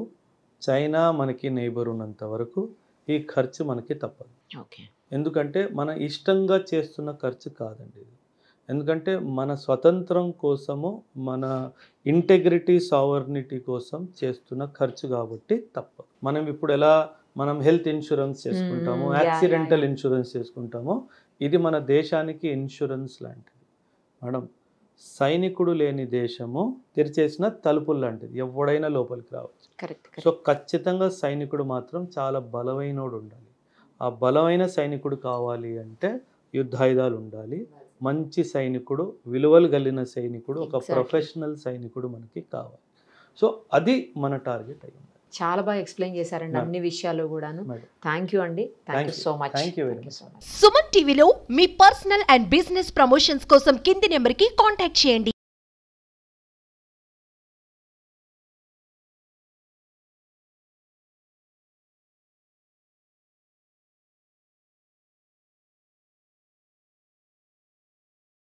చైనా మనకి నైబర్ ఉన్నంత వరకు ఈ ఖర్చు మనకి తప్పదు. ఎందుకంటే మన ఇష్టంగా చేస్తున్న ఖర్చు కాదండి ఇది. ఎందుకంటే మన స్వతంత్రం కోసము, మన ఇంటెగ్రిటీ సావర్నిటీ కోసం చేస్తున్న ఖర్చు కాబట్టి తప్పదు. మనం ఇప్పుడు ఎలా మనం హెల్త్ ఇన్సూరెన్స్ చేసుకుంటామో, యాక్సిడెంటల్ ఇన్సూరెన్స్ చేసుకుంటామో, ఇది మన దేశానికి ఇన్సూరెన్స్ లాంటిది మేడం. సైనికుడు లేని దేశము తెరిచేసిన తలుపులు లాంటిది, ఎవడైనా లోపలికి రావచ్చు. సో ఖచ్చితంగా సైనికుడు మాత్రం చాలా బలమైనోడు ఉండాలి. ఆ బలమైన సైనికుడు కావాలి అంటే యుద్ధాయుధాలు ఉండాలి, మంచి సైనికుడు, విలువలు కలిగిన సైనికుడు, ఒక ప్రొఫెషనల్ సైనికుడు మనకి కావాలి. సో అది మన టార్గెట్ అయ్యింది. చాలా బాగా ఎక్స్ప్లెయిన్ చేశారండి అన్ని విషయాలు కూడాను. మేడం. థ్యాంక్ యూ అండి. Thank you so much. Thank you very much. Suman టీవీలో మీ పర్సనల్ అండ్ బిజినెస్ ప్రమోషన్స్ కోసం కింది నెంబర్కి కాంటాక్ట్ చేయండి.